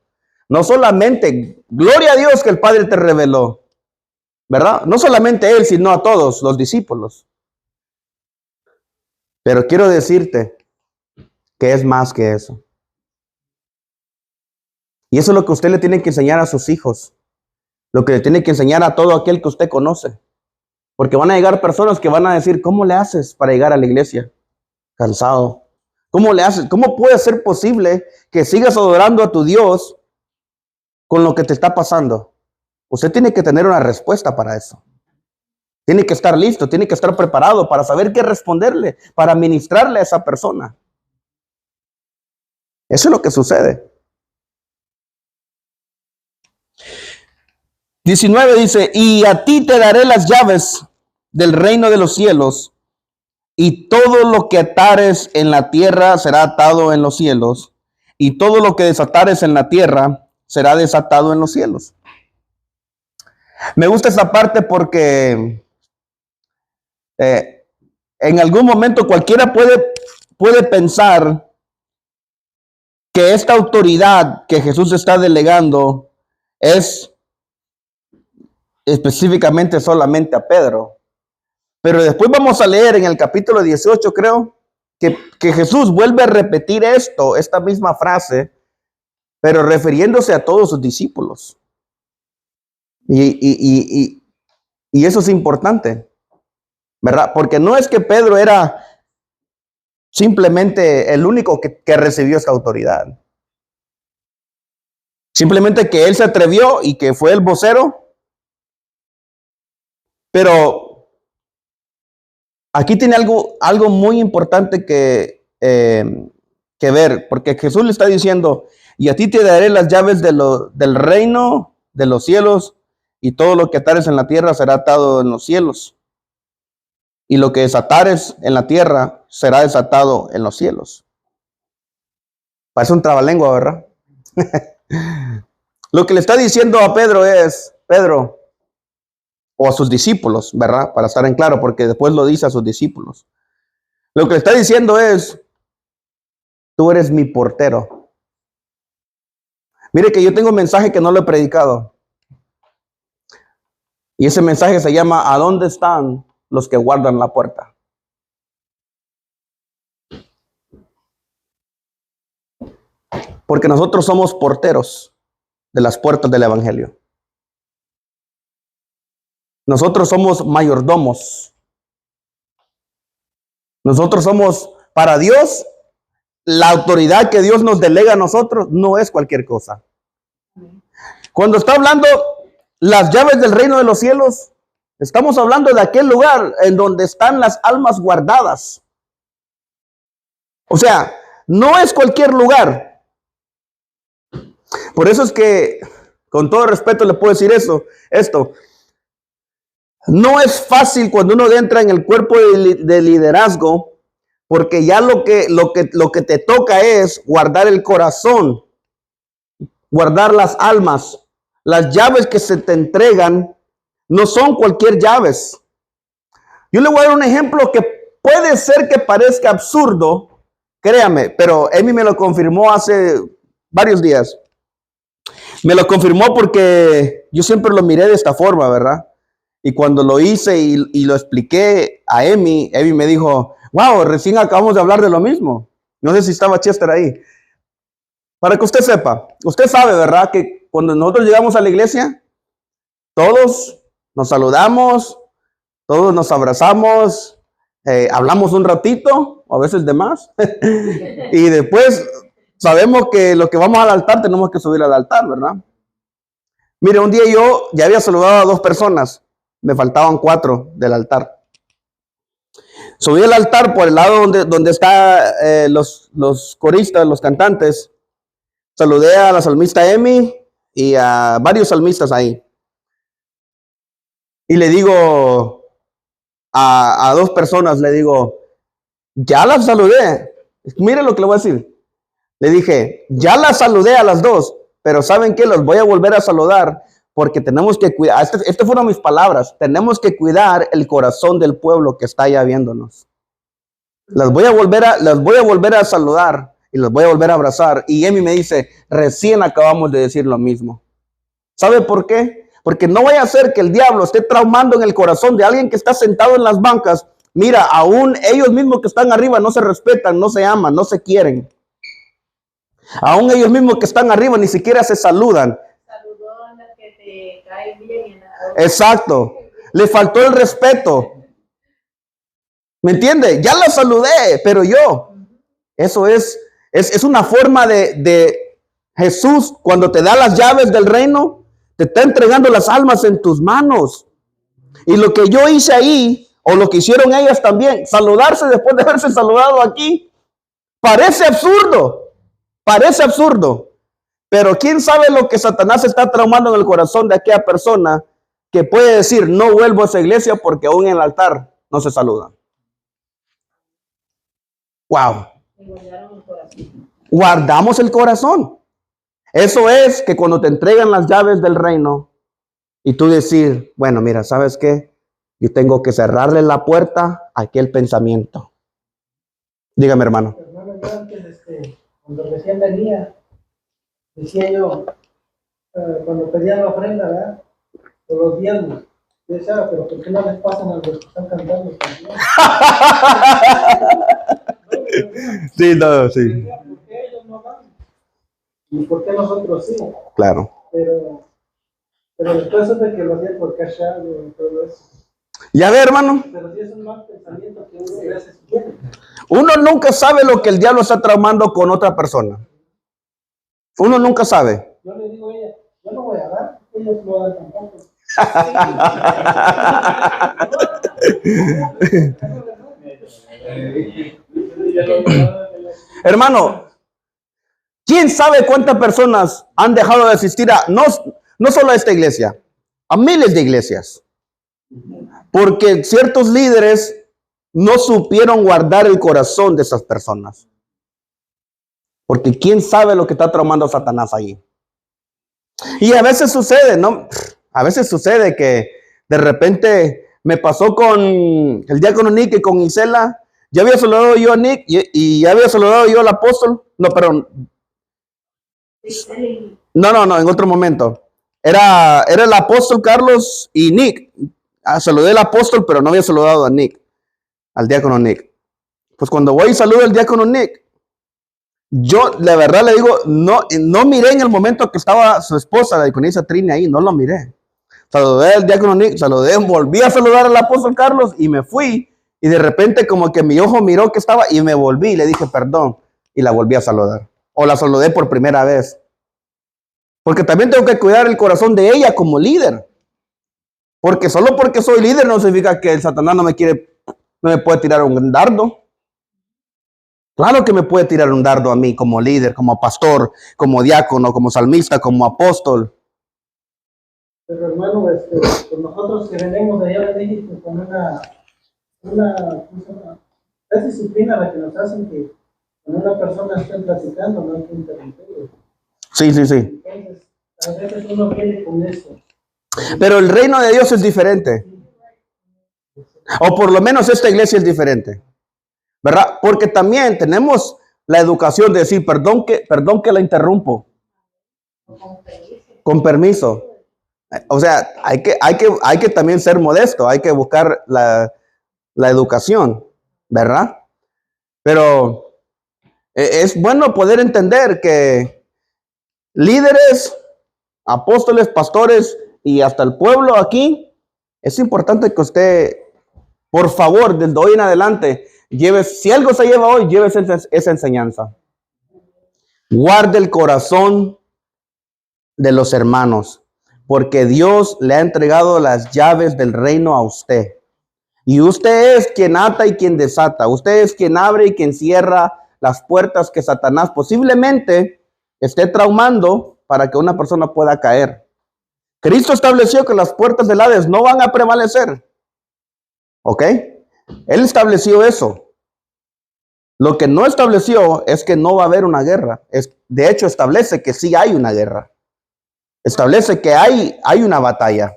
No solamente, gloria a Dios que el Padre te reveló, ¿verdad? No solamente él, sino a todos los discípulos. Pero quiero decirte que es más que eso. Y eso es lo que usted le tiene que enseñar a sus hijos. Lo que le tiene que enseñar a todo aquel que usted conoce. Porque van a llegar personas que van a decir, ¿cómo le haces para llegar a la iglesia? Cansado. ¿Cómo le haces? ¿Cómo puede ser posible que sigas adorando a tu Dios con lo que te está pasando? Usted tiene que tener una respuesta para eso. Tiene que estar listo, tiene que estar preparado para saber qué responderle, para ministrarle a esa persona. Eso es lo que sucede. 19 dice, y a ti te daré las llaves del reino de los cielos, y todo lo que atares en la tierra será atado en los cielos, y todo lo que desatares en la tierra será desatado en los cielos. Me gusta esa parte porque en algún momento cualquiera puede pensar que esta autoridad que Jesús está delegando es específicamente solamente a Pedro. Pero después vamos a leer en el capítulo 18, creo, que Jesús vuelve a repetir esta misma frase, pero refiriéndose a todos sus discípulos. Y eso es importante, ¿verdad? Porque no es que Pedro era simplemente el único que recibió esta autoridad. Simplemente que él se atrevió y que fue el vocero. Pero aquí tiene algo muy importante que ver, porque Jesús le está diciendo, y a ti te daré las llaves del reino de los cielos, y todo lo que atares en la tierra será atado en los cielos, y lo que desatares en la tierra será desatado en los cielos. Parece un trabalengua, ¿verdad? Lo que le está diciendo a Pedro es, Pedro, o a sus discípulos, ¿verdad? Para estar en claro, porque después lo dice a sus discípulos. Lo que le está diciendo es, tú eres mi portero. Mire que yo tengo un mensaje que no lo he predicado. Y ese mensaje se llama: ¿a dónde están los que guardan la puerta? Porque nosotros somos porteros de las puertas del evangelio. Nosotros somos mayordomos. Nosotros somos, para Dios, la autoridad que Dios nos delega a nosotros no es cualquier cosa. Cuando está hablando las llaves del reino de los cielos, estamos hablando de aquel lugar en donde están las almas guardadas. O sea, no es cualquier lugar. Por eso es que, con todo respeto le puedo decir esto. No es fácil cuando uno entra en el cuerpo de liderazgo, porque ya lo que te toca es guardar el corazón, guardar las almas. Las llaves que se te entregan no son cualquier llaves. Yo le voy a dar un ejemplo que puede ser que parezca absurdo, créame, pero Emi me lo confirmó hace varios días. Me lo confirmó porque yo siempre lo miré de esta forma, ¿verdad? Y cuando lo hice y lo expliqué a Emi me dijo: wow, recién acabamos de hablar de lo mismo. No sé si estaba Chester ahí. Para que usted sepa, usted sabe, ¿verdad? Que cuando nosotros llegamos a la iglesia, todos nos saludamos, todos nos abrazamos, hablamos un ratito, a veces de más. Y después sabemos que lo que vamos al altar tenemos que subir al altar, ¿verdad? Mire, un día yo ya había saludado a 2 personas. Me faltaban 4 del altar. Subí al altar por el lado donde están los coristas, los cantantes. Saludé a la salmista Emi y a varios salmistas ahí. Y le digo a 2 personas, le digo: ya las saludé. Mire lo que le voy a decir. Le dije: ya las saludé a las 2, pero ¿saben qué? Los voy a volver a saludar. Porque tenemos que cuidar, estas fueron mis palabras, tenemos que cuidar el corazón del pueblo que está allá viéndonos. Las voy a volver a saludar y las voy a volver a abrazar. Y Emi me dice: recién acabamos de decir lo mismo. ¿Sabe por qué? Porque no vaya a ser que el diablo esté traumando en el corazón de alguien que está sentado en las bancas. Mira, aún ellos mismos que están arriba no se respetan, no se aman, no se quieren. Aún ellos mismos que están arriba ni siquiera se saludan. Exacto, le faltó el respeto. ¿Me entiende? Ya la saludé, pero yo. Eso es una forma de Jesús, cuando te da las llaves del reino, te está entregando las almas en tus manos. Y lo que yo hice ahí, o lo que hicieron ellas también, saludarse después de haberse saludado aquí, parece absurdo. Parece absurdo. Pero quién sabe lo que Satanás está traumando en el corazón de aquella persona que puede decir: no vuelvo a esa iglesia porque aún en el altar no se saludan. Wow. Guardamos el corazón. Eso es que cuando te entregan las llaves del reino y tú decir: bueno, mira, ¿sabes qué? Yo tengo que cerrarle la puerta a aquel pensamiento. Dígame, hermano. Hermano, yo antes, cuando recién venía, decía yo, cuando pedía la ofrenda, ¿verdad? Por los diezmos, yo decía: pero ¿por qué no les pasan a los que están cantando también? Sí, no, sí. ¿Por qué ellos no van? ¿Y por qué nosotros sí? Claro. Pero después supe que lo hacían por cash out y todo eso. Ya ve, hermano. Pero sí es un mal pensamiento que uno a veces tiene. Uno nunca sabe lo que el diablo está traumando con otra persona. Uno nunca sabe. Yo le digo a ella: yo no voy a dar, ellos no dan tampoco. Hermano, ¿quién sabe cuántas personas han dejado de asistir no solo a esta iglesia, a miles de iglesias? Porque ciertos líderes no supieron guardar el corazón de esas personas. Porque quién sabe lo que está traumando Satanás ahí. Y a veces sucede, ¿no? A veces sucede que de repente me pasó con el diácono Nick y con Isela. Ya había saludado yo a Nick y ya había saludado yo al apóstol. No, perdón. No, en otro momento. Era el apóstol Carlos y Nick. Saludé al apóstol, pero no había saludado a Nick, al diácono Nick. Pues cuando voy y saludo al diácono Nick, yo la verdad le digo, no miré en el momento que estaba su esposa, la diaconisa Trini, ahí, no lo miré. Saludé al diácono Nick, volví a saludar al apóstol Carlos y me fui. Y de repente como que mi ojo miró que estaba y me volví y le dije perdón y la volví a saludar. O la saludé por primera vez. Porque también tengo que cuidar el corazón de ella como líder. Porque solo porque soy líder no significa que el Satanás no me puede tirar un dardo. Claro que me puede tirar un dardo a mí como líder, como pastor, como diácono, como salmista, como apóstol. Pero hermano, pues nosotros que venimos de allá de México con una disciplina la que nos hacen que cuando una persona esté platicando no hay que interrumpirlo. Sí. Entonces, a veces uno viene con eso. Pero el reino de Dios es diferente. O por lo menos esta iglesia es diferente. ¿Verdad? Porque también tenemos la educación de decir, perdón que la interrumpo. Con permiso. O sea, hay que también ser modesto, hay que buscar la educación, ¿verdad? Pero es bueno poder entender que líderes, apóstoles, pastores y hasta el pueblo aquí, es importante que usted, por favor, desde hoy en adelante, si algo se lleva hoy, llévese esa enseñanza. Guarde el corazón de los hermanos, porque Dios le ha entregado las llaves del reino a usted. Y usted es quien ata y quien desata. Usted es quien abre y quien cierra las puertas que Satanás posiblemente esté traumando para que una persona pueda caer. Cristo estableció que las puertas del Hades no van a prevalecer. ¿Ok? Él estableció eso. Lo que no estableció es que no va a haber una guerra. De hecho, establece que sí hay una guerra. Establece que hay una batalla.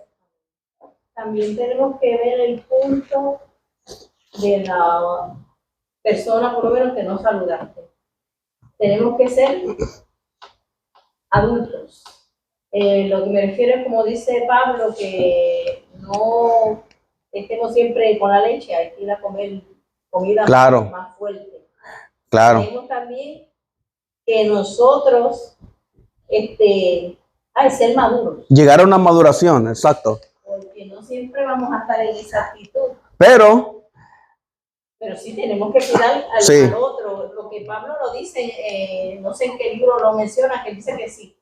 También tenemos que ver el punto de la persona, por lo menos, que no saludaste. Tenemos que ser adultos. Lo que me refiero es, como dice Pablo, que no estemos siempre con la leche, hay que ir a comer comida más fuerte. Claro. Tenemos también que nosotros, ser maduros. Llegar a una maduración, exacto. Porque no siempre vamos a estar en esa actitud. Pero sí tenemos que cuidar al otro. Lo que Pablo lo dice, no sé en qué libro lo menciona, que dice que sí.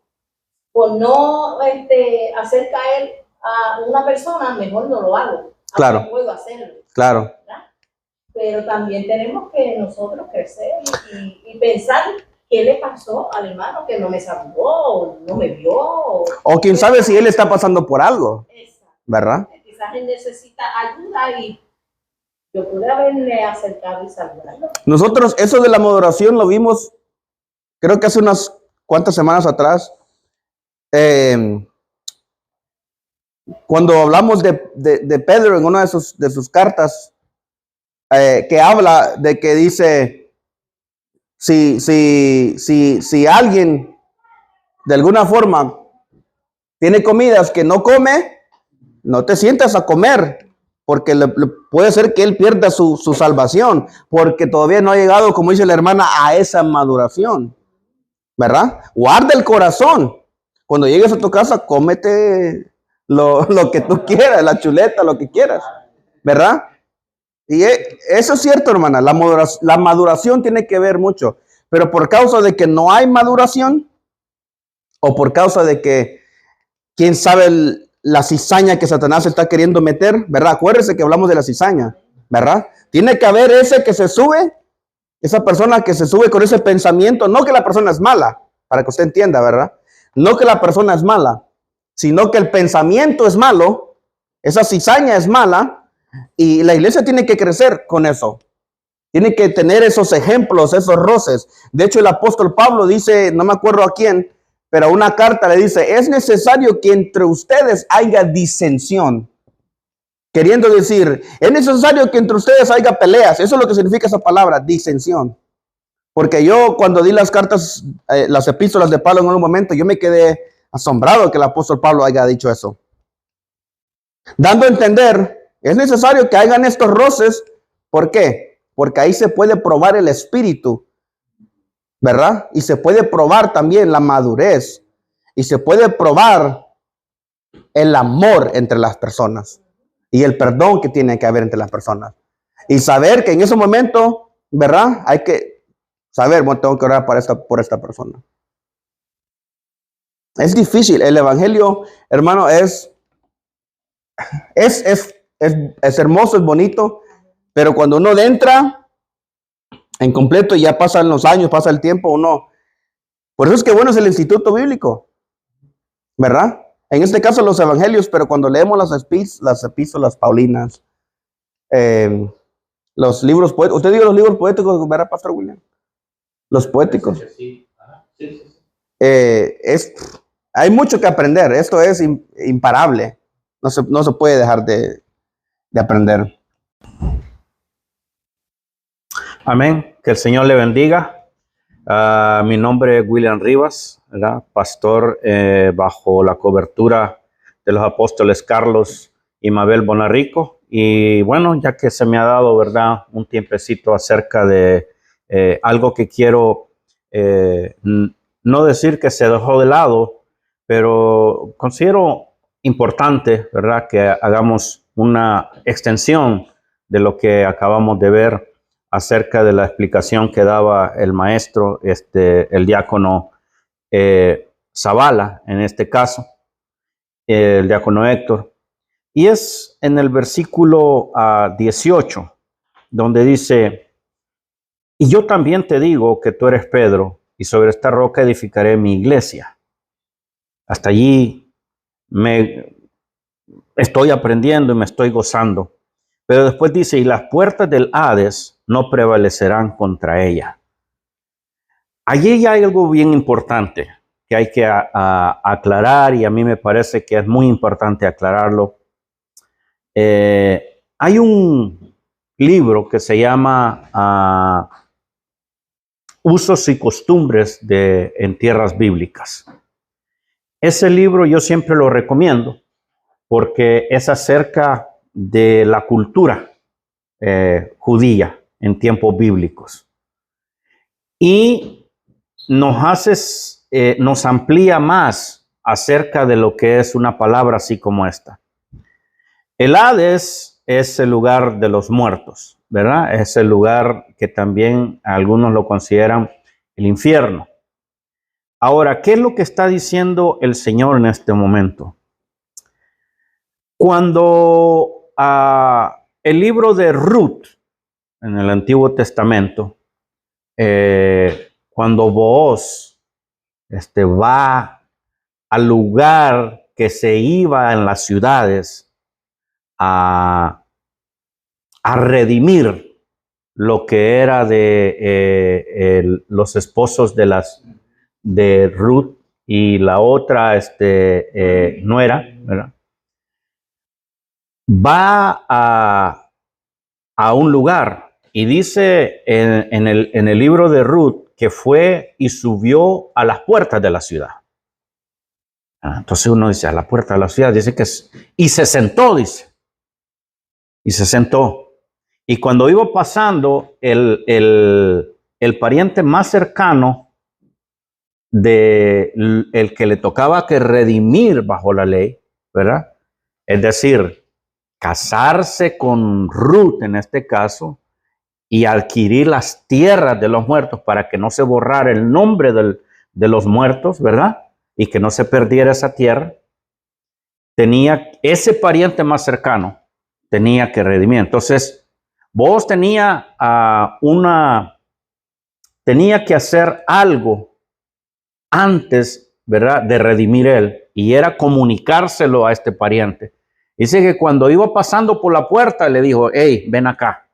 Por no hacer caer a una persona, mejor no lo hago. Claro. No puedo hacerlo. Claro. ¿Verdad? Pero también tenemos que nosotros crecer y pensar qué le pasó al hermano que no me saludó, no me vio. O quién sabe si él está pasando por algo. Exacto. ¿Verdad? Quizás él necesita ayuda y yo pude haberle acercado y saludarlo. Nosotros eso de la maduración lo vimos, creo que hace unas cuantas semanas atrás. Cuando hablamos de Pedro en una de sus cartas, que habla de que dice, si alguien de alguna forma tiene comidas que no come, no te sientas a comer, porque puede ser que él pierda su salvación, porque todavía no ha llegado, como dice la hermana, a esa maduración, ¿verdad? Guarda el corazón. Cuando llegues a tu casa, cómete lo que tú quieras, la chuleta, lo que quieras, ¿verdad? Y eso es cierto, hermana, la maduración tiene que ver mucho, pero por causa de que no hay maduración, o por causa de que, quién sabe la cizaña que Satanás está queriendo meter, ¿verdad? Acuérdese que hablamos de la cizaña, ¿verdad? Tiene que haber ese que se sube, esa persona que se sube con ese pensamiento, no que la persona es mala, para que usted entienda, ¿verdad? No que la persona es mala, sino que el pensamiento es malo, esa cizaña es mala, y la iglesia tiene que crecer con eso. Tiene que tener esos ejemplos, esos roces. De hecho, el apóstol Pablo dice, no me acuerdo a quién, pero una carta le dice, es necesario que entre ustedes haya disensión. Queriendo decir, es necesario que entre ustedes haya peleas. Eso es lo que significa esa palabra, disensión. Porque yo cuando di las cartas, las epístolas de Pablo en un momento, yo me quedé asombrado que el apóstol Pablo haya dicho eso. Dando a entender, es necesario que hagan estos roces. ¿Por qué? Porque ahí se puede probar el espíritu, ¿verdad? Y se puede probar también la madurez. Y se puede probar el amor entre las personas. Y el perdón que tiene que haber entre las personas. Y saber que en ese momento, ¿verdad? Hay que saber, bueno, tengo que orar por esta persona. Es difícil. El evangelio, hermano, es hermoso, es bonito. Pero cuando uno entra en completo y ya pasan los años, pasa el tiempo, uno... Por eso es que bueno es el instituto bíblico, ¿verdad? En este caso los evangelios, pero cuando leemos las epístolas paulinas, los libros poéticos, usted dice los libros poéticos, ¿verdad, Pastor William? Los poéticos. Sí. Hay mucho que aprender, esto es imparable, no se puede dejar de aprender. Amén. Que el Señor le bendiga. Mi nombre es William Rivas, ¿verdad? Pastor bajo la cobertura de los apóstoles Carlos y Mabel Bonarrico. Y bueno, ya que se me ha dado, ¿verdad?, un tiempecito acerca de algo que quiero no decir que se dejó de lado, pero considero importante, ¿verdad?, que hagamos una extensión de lo que acabamos de ver acerca de la explicación que daba el maestro, el diácono Zavala, en este caso, el diácono Héctor. Y es en el versículo 18, donde dice, y yo también te digo que tú eres Pedro, y sobre esta roca edificaré mi iglesia. Hasta allí me estoy aprendiendo y me estoy gozando. Pero después dice, y las puertas del Hades no prevalecerán contra ella. Allí hay algo bien importante que hay que aclarar, y a mí me parece que es muy importante aclararlo. Hay un libro que se llama Usos y costumbres en tierras bíblicas. Ese libro yo siempre lo recomiendo porque es acerca de la cultura judía en tiempos bíblicos. Y nos amplía más acerca de lo que es una palabra así como esta. El Hades es el lugar de los muertos, ¿verdad? Es el lugar que también algunos lo consideran el infierno. Ahora, ¿qué es lo que está diciendo el Señor en este momento? Cuando el libro de Ruth, en el Antiguo Testamento, cuando Booz va al lugar que se iba en las ciudades a redimir lo que era de los esposos de Ruth y la otra nuera, ¿verdad? Va a un lugar y dice en el libro de Ruth que fue y subió a las puertas de la ciudad. Entonces uno dice, a la puerta de la ciudad, dice que y se sentó, dice. Y se sentó. Y cuando iba pasando, el pariente más cercano el que le tocaba que redimir bajo la ley, ¿verdad? Es decir, casarse con Ruth en este caso y adquirir las tierras de los muertos para que no se borrara el nombre de los muertos, ¿verdad? Y que no se perdiera esa tierra. Tenía ese pariente más cercano, tenía que redimir. Entonces, vos tenía que hacer algo antes, ¿verdad?, de redimir él, y era comunicárselo a este pariente. Dice que cuando iba pasando por la puerta le dijo, hey, ven acá.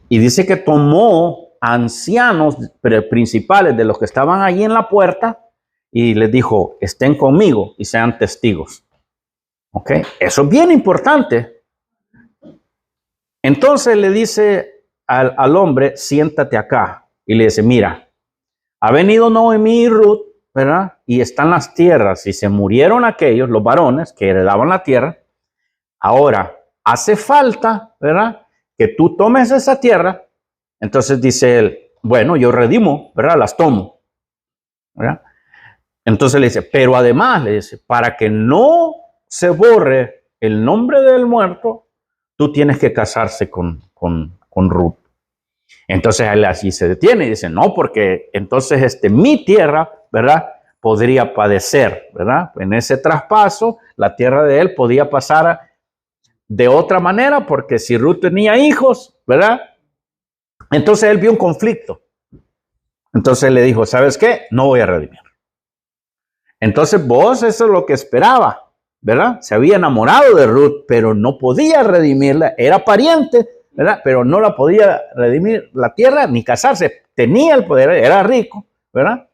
Y dice que tomó ancianos principales de los que estaban allí en la puerta y les dijo, estén conmigo y sean testigos. ¿Ok? Eso es bien importante. Entonces le dice al hombre, siéntate acá. y le dice, mira, ha venido Noemí y Ruth, ¿verdad? Y están las tierras y se murieron aquellos, los varones que heredaban la tierra. Ahora, hace falta, ¿verdad? Que tú tomes esa tierra. Entonces dice él, bueno, yo redimo, ¿verdad? Las tomo, ¿verdad? Entonces le dice, pero además le dice, para que no se borre el nombre del muerto, tú tienes que casarse con Ruth. Entonces él así se detiene y dice, no, porque entonces mi tierra, ¿verdad? Podría padecer, ¿verdad? En ese traspaso, la tierra de él podía pasar de otra manera, porque si Ruth tenía hijos, ¿verdad? Entonces él vio un conflicto. Entonces le dijo, ¿sabes qué? No voy a redimir. Entonces vos, eso es lo que esperaba, ¿verdad? Se había enamorado de Ruth, pero no podía redimirla. Era pariente, ¿verdad? Pero no la podía redimir la tierra ni casarse. Tenía el poder, era rico, ¿verdad?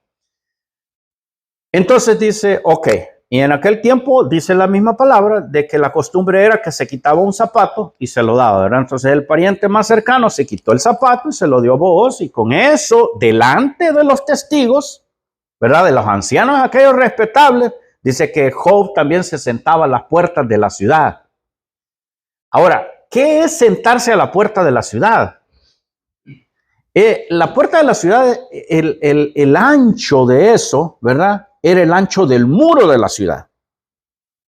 Entonces dice, ok. Y en aquel tiempo dice la misma palabra de que la costumbre era que se quitaba un zapato y se lo daba, ¿verdad? Entonces el pariente más cercano se quitó el zapato y se lo dio a Booz, y con eso, delante de los testigos, ¿verdad? De los ancianos aquellos respetables, dice que Job también se sentaba a las puertas de la ciudad. Ahora, ¿qué es sentarse a la puerta de la ciudad? La puerta de la ciudad, el ancho de eso, ¿verdad? Era el ancho del muro de la ciudad.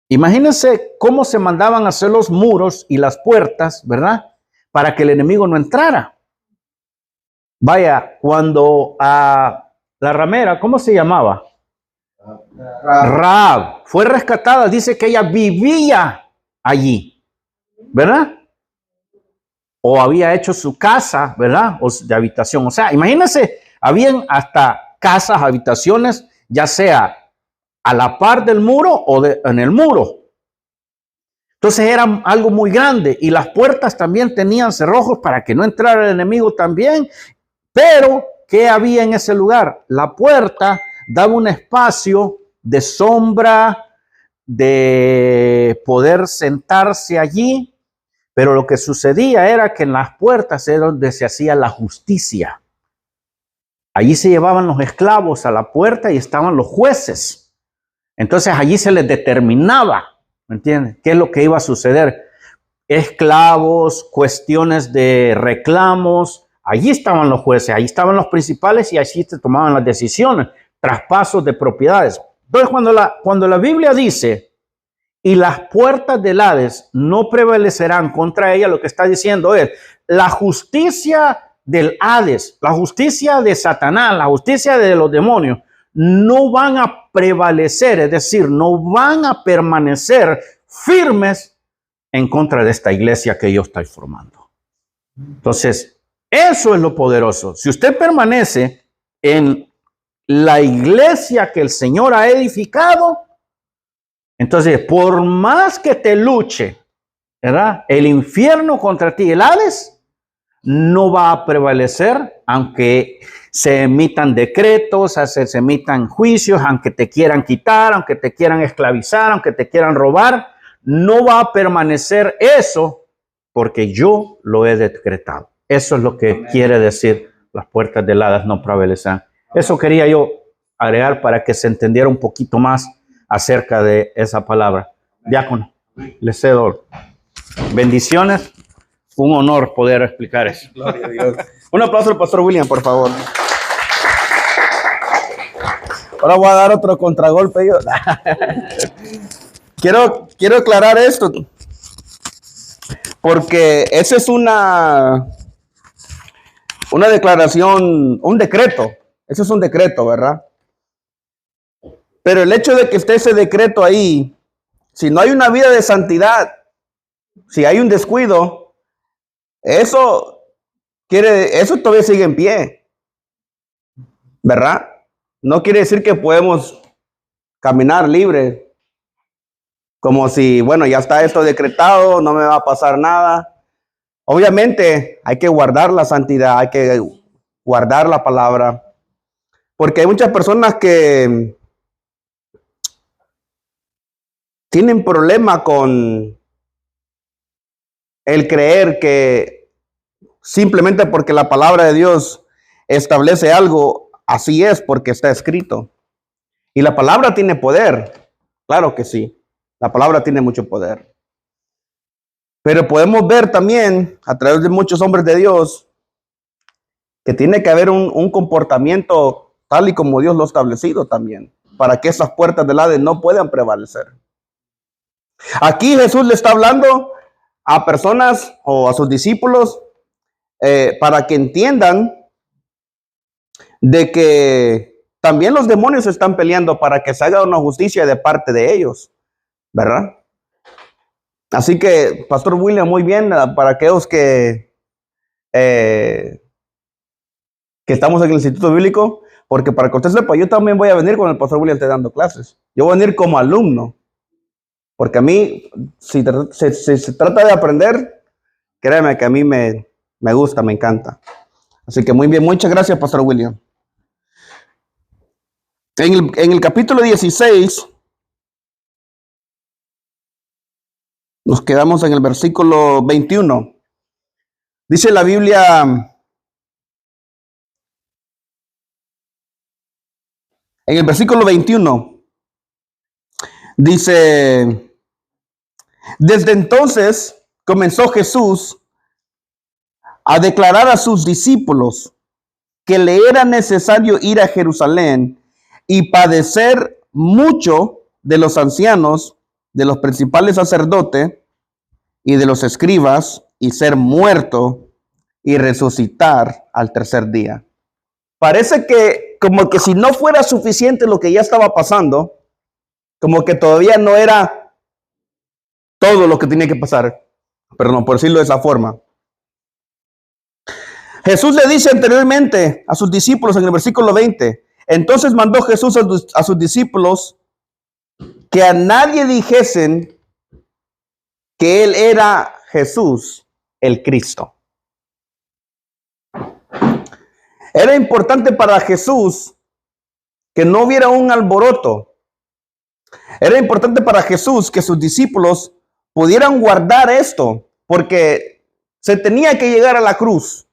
Imagínense cómo se mandaban a hacer los muros y las puertas, ¿verdad? Para que el enemigo no entrara. Vaya, cuando a la ramera, ¿cómo se llamaba? Rahab fue rescatada, dice que ella vivía allí, ¿verdad? O había hecho su casa, ¿verdad? O de habitación. O sea, imagínense, habían hasta casas, habitaciones, ya sea a la par del muro o en el muro. Entonces era algo muy grande, y las puertas también tenían cerrojos para que no entrara el enemigo también. Pero, ¿qué había en ese lugar? La puerta daba un espacio de sombra, de poder sentarse allí, pero lo que sucedía era que en las puertas era donde se hacía la justicia. Allí se llevaban los esclavos a la puerta y estaban los jueces. Entonces allí se les determinaba, ¿me entiendes? ¿Qué es lo que iba a suceder? Esclavos, cuestiones de reclamos. Allí estaban los jueces, allí estaban los principales, y allí se tomaban las decisiones, traspasos de propiedades. Entonces cuando la Biblia dice, y las puertas del Hades no prevalecerán contra ella, lo que está diciendo es, la justicia del Hades, la justicia de Satanás, la justicia de los demonios, no van a prevalecer, es decir, no van a permanecer firmes en contra de esta iglesia que yo estoy formando. Entonces, eso es lo poderoso. Si usted permanece en la iglesia que el Señor ha edificado, entonces, por más que te luche, ¿verdad?, el infierno contra ti, el Hades, no va a prevalecer, aunque se emitan decretos, se emitan juicios, aunque te quieran quitar, aunque te quieran esclavizar, aunque te quieran robar, no va a permanecer eso, porque yo lo he decretado. Eso es lo que quiere decir, las puertas del Hades no prevalecerán. Eso quería yo agregar para que se entendiera un poquito más acerca de esa palabra. Diácono, le cedo. Bendiciones. Un honor poder explicar eso. Gloria a Dios. Un aplauso al pastor William, por favor. Ahora voy a dar otro contragolpe yo. Quiero aclarar esto, porque esa es una declaración, un decreto. Eso es un decreto, ¿verdad? Pero el hecho de que esté ese decreto ahí, si no hay una vida de santidad, si hay un descuido, eso todavía sigue en pie, ¿verdad? No quiere decir que podemos caminar libre, como si, bueno, ya está esto decretado, no me va a pasar nada. Obviamente hay que guardar la santidad, hay que guardar la palabra, porque hay muchas personas que tienen problema con el creer que simplemente porque la palabra de Dios establece algo, así es porque está escrito. Y la palabra tiene poder. Claro que sí. La palabra tiene mucho poder. Pero podemos ver también a través de muchos hombres de Dios que tiene que haber un comportamiento tal y como Dios lo ha establecido también, para que esas puertas del Hades no puedan prevalecer. Aquí Jesús le está hablando a personas o a sus discípulos para que entiendan de que también los demonios están peleando para que se haga una justicia de parte de ellos, ¿verdad? Así que, Pastor William, muy bien, para aquellos que estamos en el Instituto Bíblico, porque para que usted sepa, yo también voy a venir con el Pastor William esté dando clases. Yo voy a venir como alumno, porque a mí, si se trata de aprender, créeme que a mí me gusta, me encanta. Así que muy bien, muchas gracias, Pastor William. En el capítulo 16, nos quedamos en el versículo 21. Dice la Biblia, en el versículo 21, dice, desde entonces comenzó Jesús a declarar a sus discípulos que le era necesario ir a Jerusalén y padecer mucho de los ancianos, de los principales sacerdotes y de los escribas, y ser muerto y resucitar al tercer día. Parece que como que si no fuera suficiente lo que ya estaba pasando, como que todavía no era todo lo que tenía que pasar, perdón, por decirlo de esa forma. Jesús le dice anteriormente a sus discípulos en el versículo 20, entonces mandó Jesús a sus discípulos que a nadie dijesen que él era Jesús, el Cristo. Era importante para Jesús que no hubiera un alboroto. Era importante para Jesús que sus discípulos pudieran guardar esto, porque se tenía que llegar a la cruz.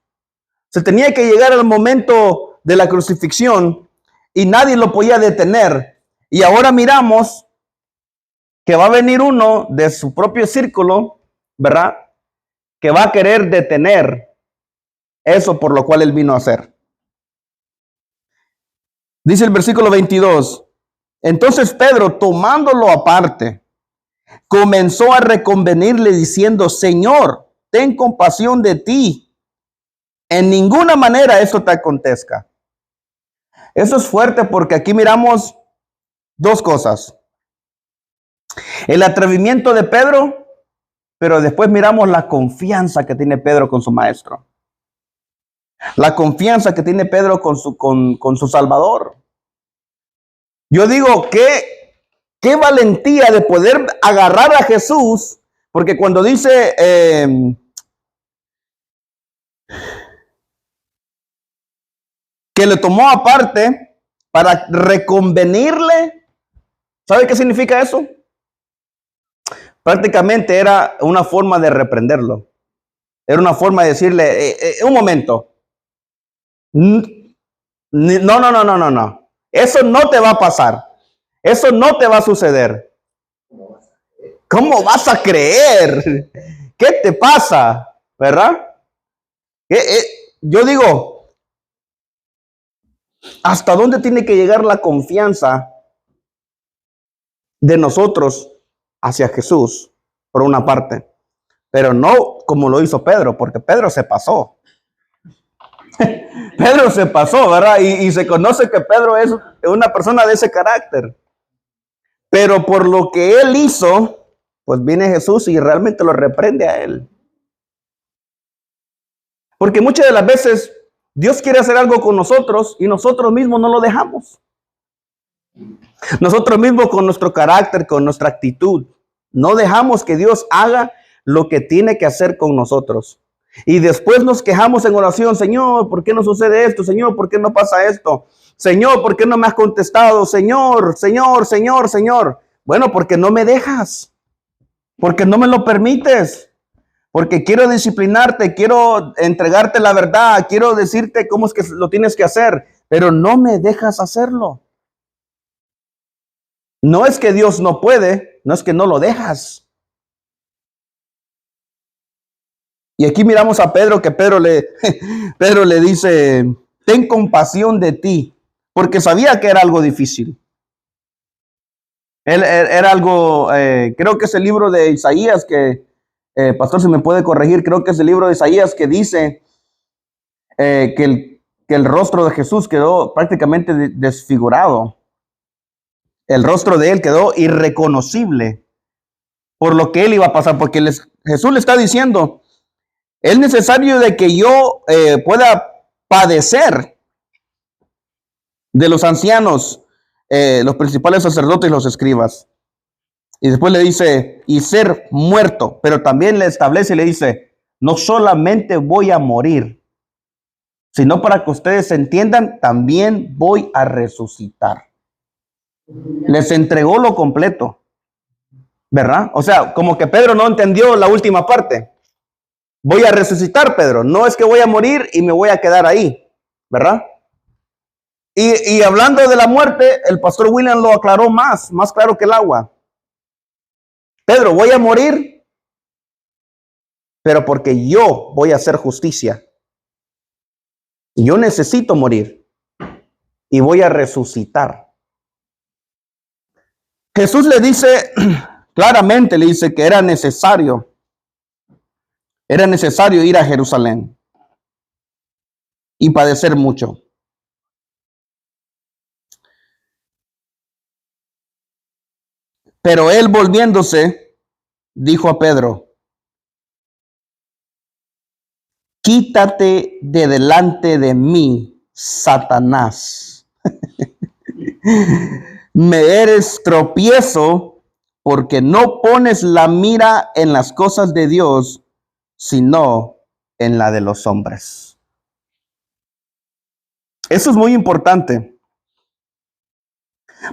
Se tenía que llegar al momento de la crucifixión y nadie lo podía detener. Y ahora miramos que va a venir uno de su propio círculo, ¿verdad? Que va a querer detener eso por lo cual él vino a hacer. Dice el versículo 22, entonces Pedro, tomándolo aparte, comenzó a reconvenirle diciendo, Señor, ten compasión de ti. En ninguna manera eso te acontezca. Eso es fuerte porque aquí miramos dos cosas. El atrevimiento de Pedro, pero después miramos la confianza que tiene Pedro con su maestro. La confianza que tiene Pedro con su Salvador. Yo digo, qué valentía de poder agarrar a Jesús, porque cuando dice que le tomó aparte para reconvenirle, ¿sabe qué significa eso? Prácticamente era una forma de reprenderlo. Era una forma de decirle, un momento. No. Eso no te va a pasar. Eso no te va a suceder. ¿Cómo vas a creer? ¿Qué te pasa? ¿Verdad? Yo digo, ¿hasta dónde tiene que llegar la confianza de nosotros hacia Jesús? Por una parte. Pero no como lo hizo Pedro, porque Pedro se pasó. Pedro se pasó, ¿verdad? Y se conoce que Pedro es una persona de ese carácter. Pero por lo que él hizo, pues viene Jesús y realmente lo reprende a él. Porque muchas de las veces Dios quiere hacer algo con nosotros y nosotros mismos no lo dejamos. Nosotros mismos con nuestro carácter, con nuestra actitud, no dejamos que Dios haga lo que tiene que hacer con nosotros. Y después nos quejamos en oración, Señor, ¿por qué no sucede esto? Señor, ¿por qué no pasa esto? Señor, ¿por qué no me has contestado? Señor. Bueno, porque no me dejas, porque no me lo permites, porque quiero disciplinarte, quiero entregarte la verdad, quiero decirte cómo es que lo tienes que hacer, pero no me dejas hacerlo. No es que Dios no puede, no es que no lo dejas. Y aquí miramos a Pedro, que Pedro le dice, ten compasión de ti, porque sabía que era algo difícil. Él era algo, creo que es el libro de Isaías que, pastor, si me puede corregir, creo que es el libro de Isaías que dice que el rostro de Jesús quedó prácticamente desfigurado. El rostro de él quedó irreconocible por lo que él iba a pasar, porque Jesús le está diciendo, es necesario de que yo pueda padecer de los ancianos, los principales sacerdotes y los escribas. Y después le dice, y ser muerto, pero también le establece y le dice, no solamente voy a morir, sino para que ustedes entiendan, también voy a resucitar. Les entregó lo completo, ¿verdad? O sea, como que Pedro no entendió la última parte. Voy a resucitar, Pedro. No es que voy a morir y me voy a quedar ahí, ¿verdad? Y hablando de la muerte, el pastor William lo aclaró más claro que el agua. Pedro, voy a morir, pero porque yo voy a hacer justicia. Yo necesito morir y voy a resucitar. Jesús le dice claramente, le dice que era necesario ir a Jerusalén y padecer mucho. Pero él, volviéndose, dijo a Pedro, quítate de delante de mí, Satanás. Me eres tropiezo porque no pones la mira en las cosas de Dios, sino en la de los hombres. Eso es muy importante,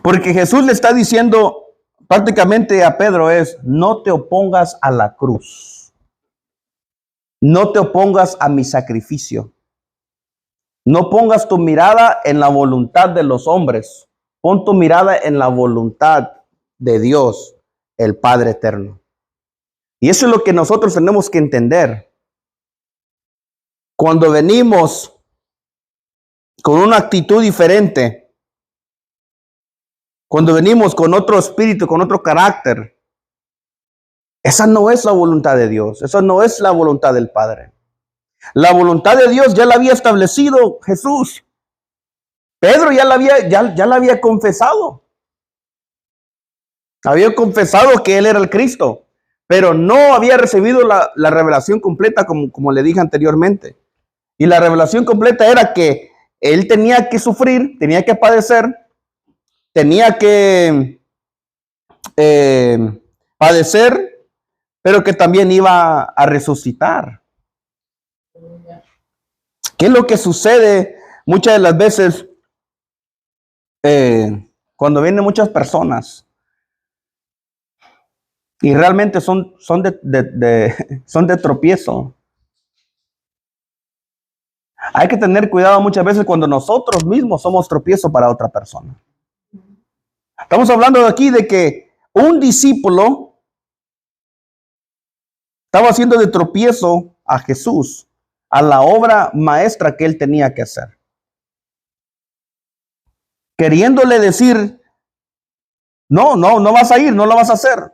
porque Jesús le está diciendo prácticamente a Pedro no te opongas a la cruz, no te opongas a mi sacrificio, no pongas tu mirada en la voluntad de los hombres, pon tu mirada en la voluntad de Dios, el Padre eterno. Y eso es lo que nosotros tenemos que entender. Cuando venimos con una actitud diferente, cuando venimos con otro espíritu, con otro carácter, esa no es la voluntad de Dios, esa no es la voluntad del Padre. La voluntad de Dios ya la había establecido Jesús. Pedro ya la había confesado. Había confesado que él era el Cristo, pero no había recibido la revelación completa como le dije anteriormente. Y la revelación completa era que él tenía que sufrir, tenía que padecer, tenía que padecer, pero que también iba a resucitar. ¿Qué es lo que sucede muchas de las veces cuando vienen muchas personas y realmente son de tropiezo? Hay que tener cuidado muchas veces cuando nosotros mismos somos tropiezo para otra persona. Estamos hablando aquí de que un discípulo estaba haciendo de tropiezo a Jesús, a la obra maestra que él tenía que hacer. Queriéndole decir, no vas a ir, no lo vas a hacer.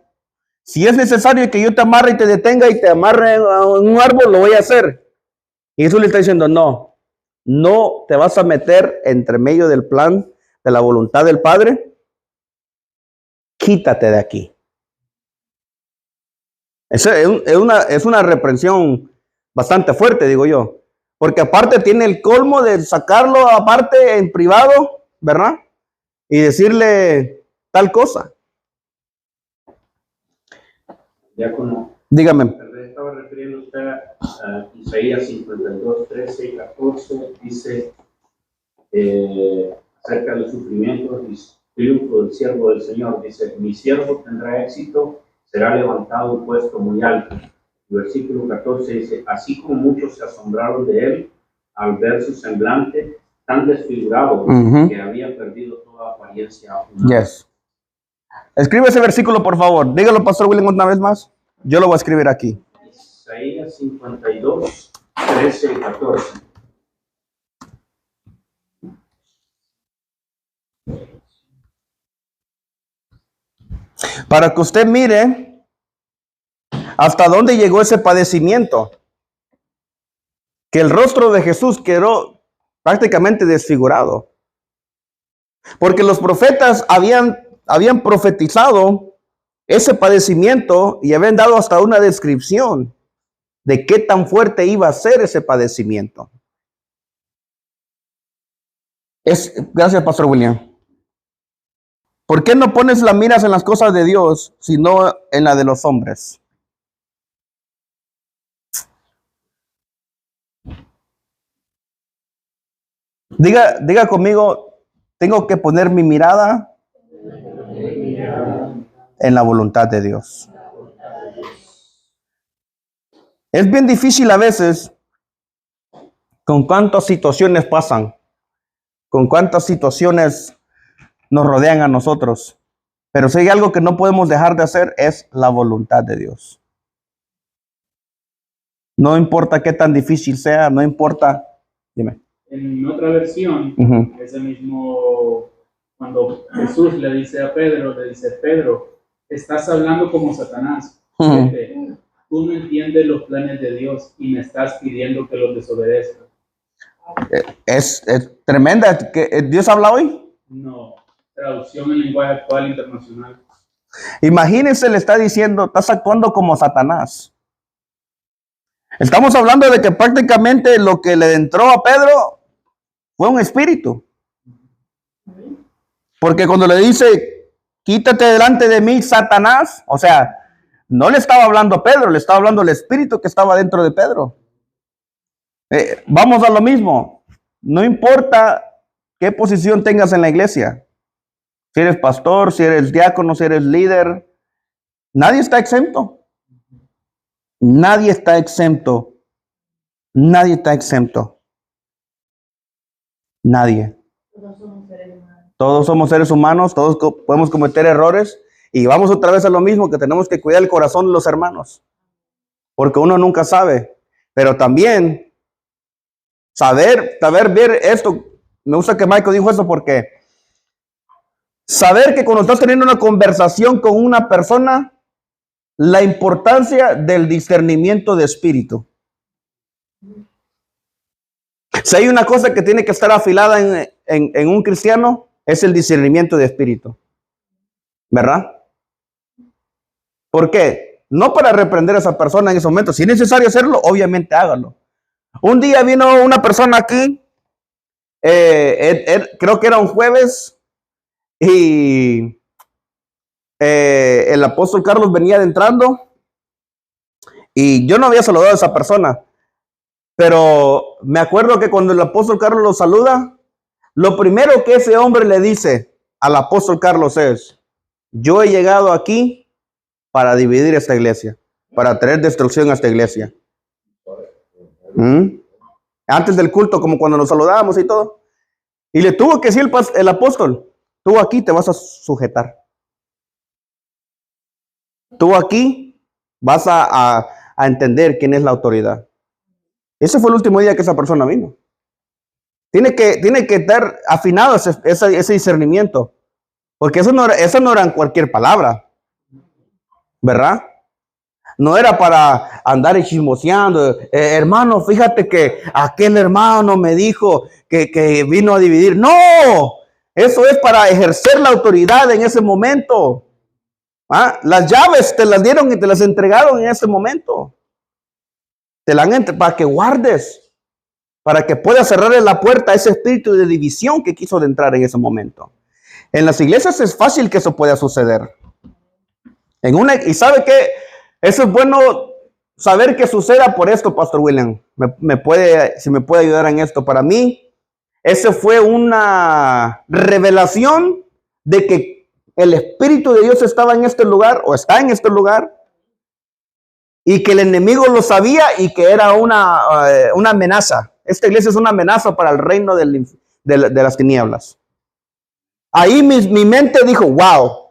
Si es necesario que yo te amarre y te detenga y te amarre en un árbol, lo voy a hacer. Y Jesús le está diciendo, no te vas a meter entre medio del plan de la voluntad del Padre. Quítate de aquí. Es una reprensión bastante fuerte, digo yo. Porque aparte tiene el colmo de sacarlo aparte en privado, ¿verdad? Y decirle tal cosa. Diácono, Dígame. tal vez estaba refiriendo usted a Isaías 52, 13 y 14, dice acerca de los sufrimientos y triunfo del siervo del Señor, dice, mi siervo tendrá éxito, será levantado un puesto muy alto, Versículo 14 dice, así como muchos se asombraron de él al ver su semblante tan desfigurado que había perdido toda apariencia humana. Yes. Escribe ese versículo, por favor. Dígalo, Pastor William, una vez más. Yo lo voy a escribir aquí. Isaías 52, 13 y 14. Para que usted mire hasta dónde llegó ese padecimiento. Que el rostro de Jesús quedó prácticamente desfigurado. Porque los profetas habían profetizado ese padecimiento y habían dado hasta una descripción de qué tan fuerte iba a ser ese padecimiento. Gracias, Pastor William. ¿Por qué no pones las miras en las cosas de Dios, sino en la de los hombres? Diga conmigo, tengo que poner mi mirada en la voluntad de Dios. Es bien difícil a veces con cuántas situaciones pasan, con cuántas situaciones nos rodean a nosotros. Pero si hay algo que no podemos dejar de hacer es la voluntad de Dios. No importa qué tan difícil sea, no importa. Dime. En otra versión, ese mismo, cuando Jesús le dice a Pedro, Pedro, estás hablando como Satanás. Tú no entiendes los planes de Dios y me estás pidiendo que los desobedezca. Es tremenda. ¿Dios habla hoy? No, traducción en lenguaje actual internacional. Imagínense, le está diciendo, estás actuando como Satanás. Estamos hablando de que prácticamente lo que le entró a Pedro fue un espíritu. Porque cuando le dice, quítate delante de mí, Satanás, o sea, no le estaba hablando a Pedro, le estaba hablando al espíritu que estaba dentro de Pedro. Vamos a lo mismo. No importa qué posición tengas en la iglesia. Si eres pastor, si eres diácono, si eres líder, nadie está exento. Nadie está exento. Nadie está exento. Nadie. Todos somos seres humanos, todos podemos cometer errores y vamos otra vez a lo mismo, que tenemos que cuidar el corazón de los hermanos, porque uno nunca sabe, pero también saber ver esto. Me gusta que Michael dijo eso, porque saber que cuando estás teniendo una conversación con una persona, la importancia del discernimiento de espíritu. Si hay una cosa que tiene que estar afilada en un cristiano, es el discernimiento de espíritu. ¿Verdad? ¿Por qué? No para reprender a esa persona en ese momento. Si es necesario hacerlo, obviamente hágalo. Un día vino una persona aquí, creo que era un jueves, y el apóstol Carlos venía adentrando, y yo no había saludado a esa persona. Pero me acuerdo que cuando el apóstol Carlos lo saluda, lo primero que ese hombre le dice al apóstol Carlos es, yo he llegado aquí para dividir esta iglesia, para traer destrucción a esta iglesia. Antes del culto, como cuando nos saludábamos y todo. Y le tuvo que decir el apóstol, tú aquí te vas a sujetar. Tú aquí vas a entender quién es la autoridad. Ese fue el último día que esa persona vino. Tiene que estar afinado ese discernimiento. Porque eso no era cualquier palabra. ¿Verdad? No era para andar chismoseando. Hermano, fíjate que aquel hermano me dijo que vino a dividir. No, eso es para ejercer la autoridad en ese momento. Las llaves te las dieron y te las entregaron en ese momento. Te la han para que guardes, para que puedas cerrarle la puerta a ese espíritu de división que quiso de entrar en ese momento. En las iglesias es fácil que eso pueda suceder. Y sabe que eso es bueno saber que suceda por esto, Pastor William. Si me puede ayudar en esto. Para mí, esa fue una revelación de que el Espíritu de Dios estaba en este lugar o está en este lugar. y que el enemigo lo sabía y que era una amenaza. Esta iglesia es una amenaza para el reino de las tinieblas. Ahí mi mente dijo, wow,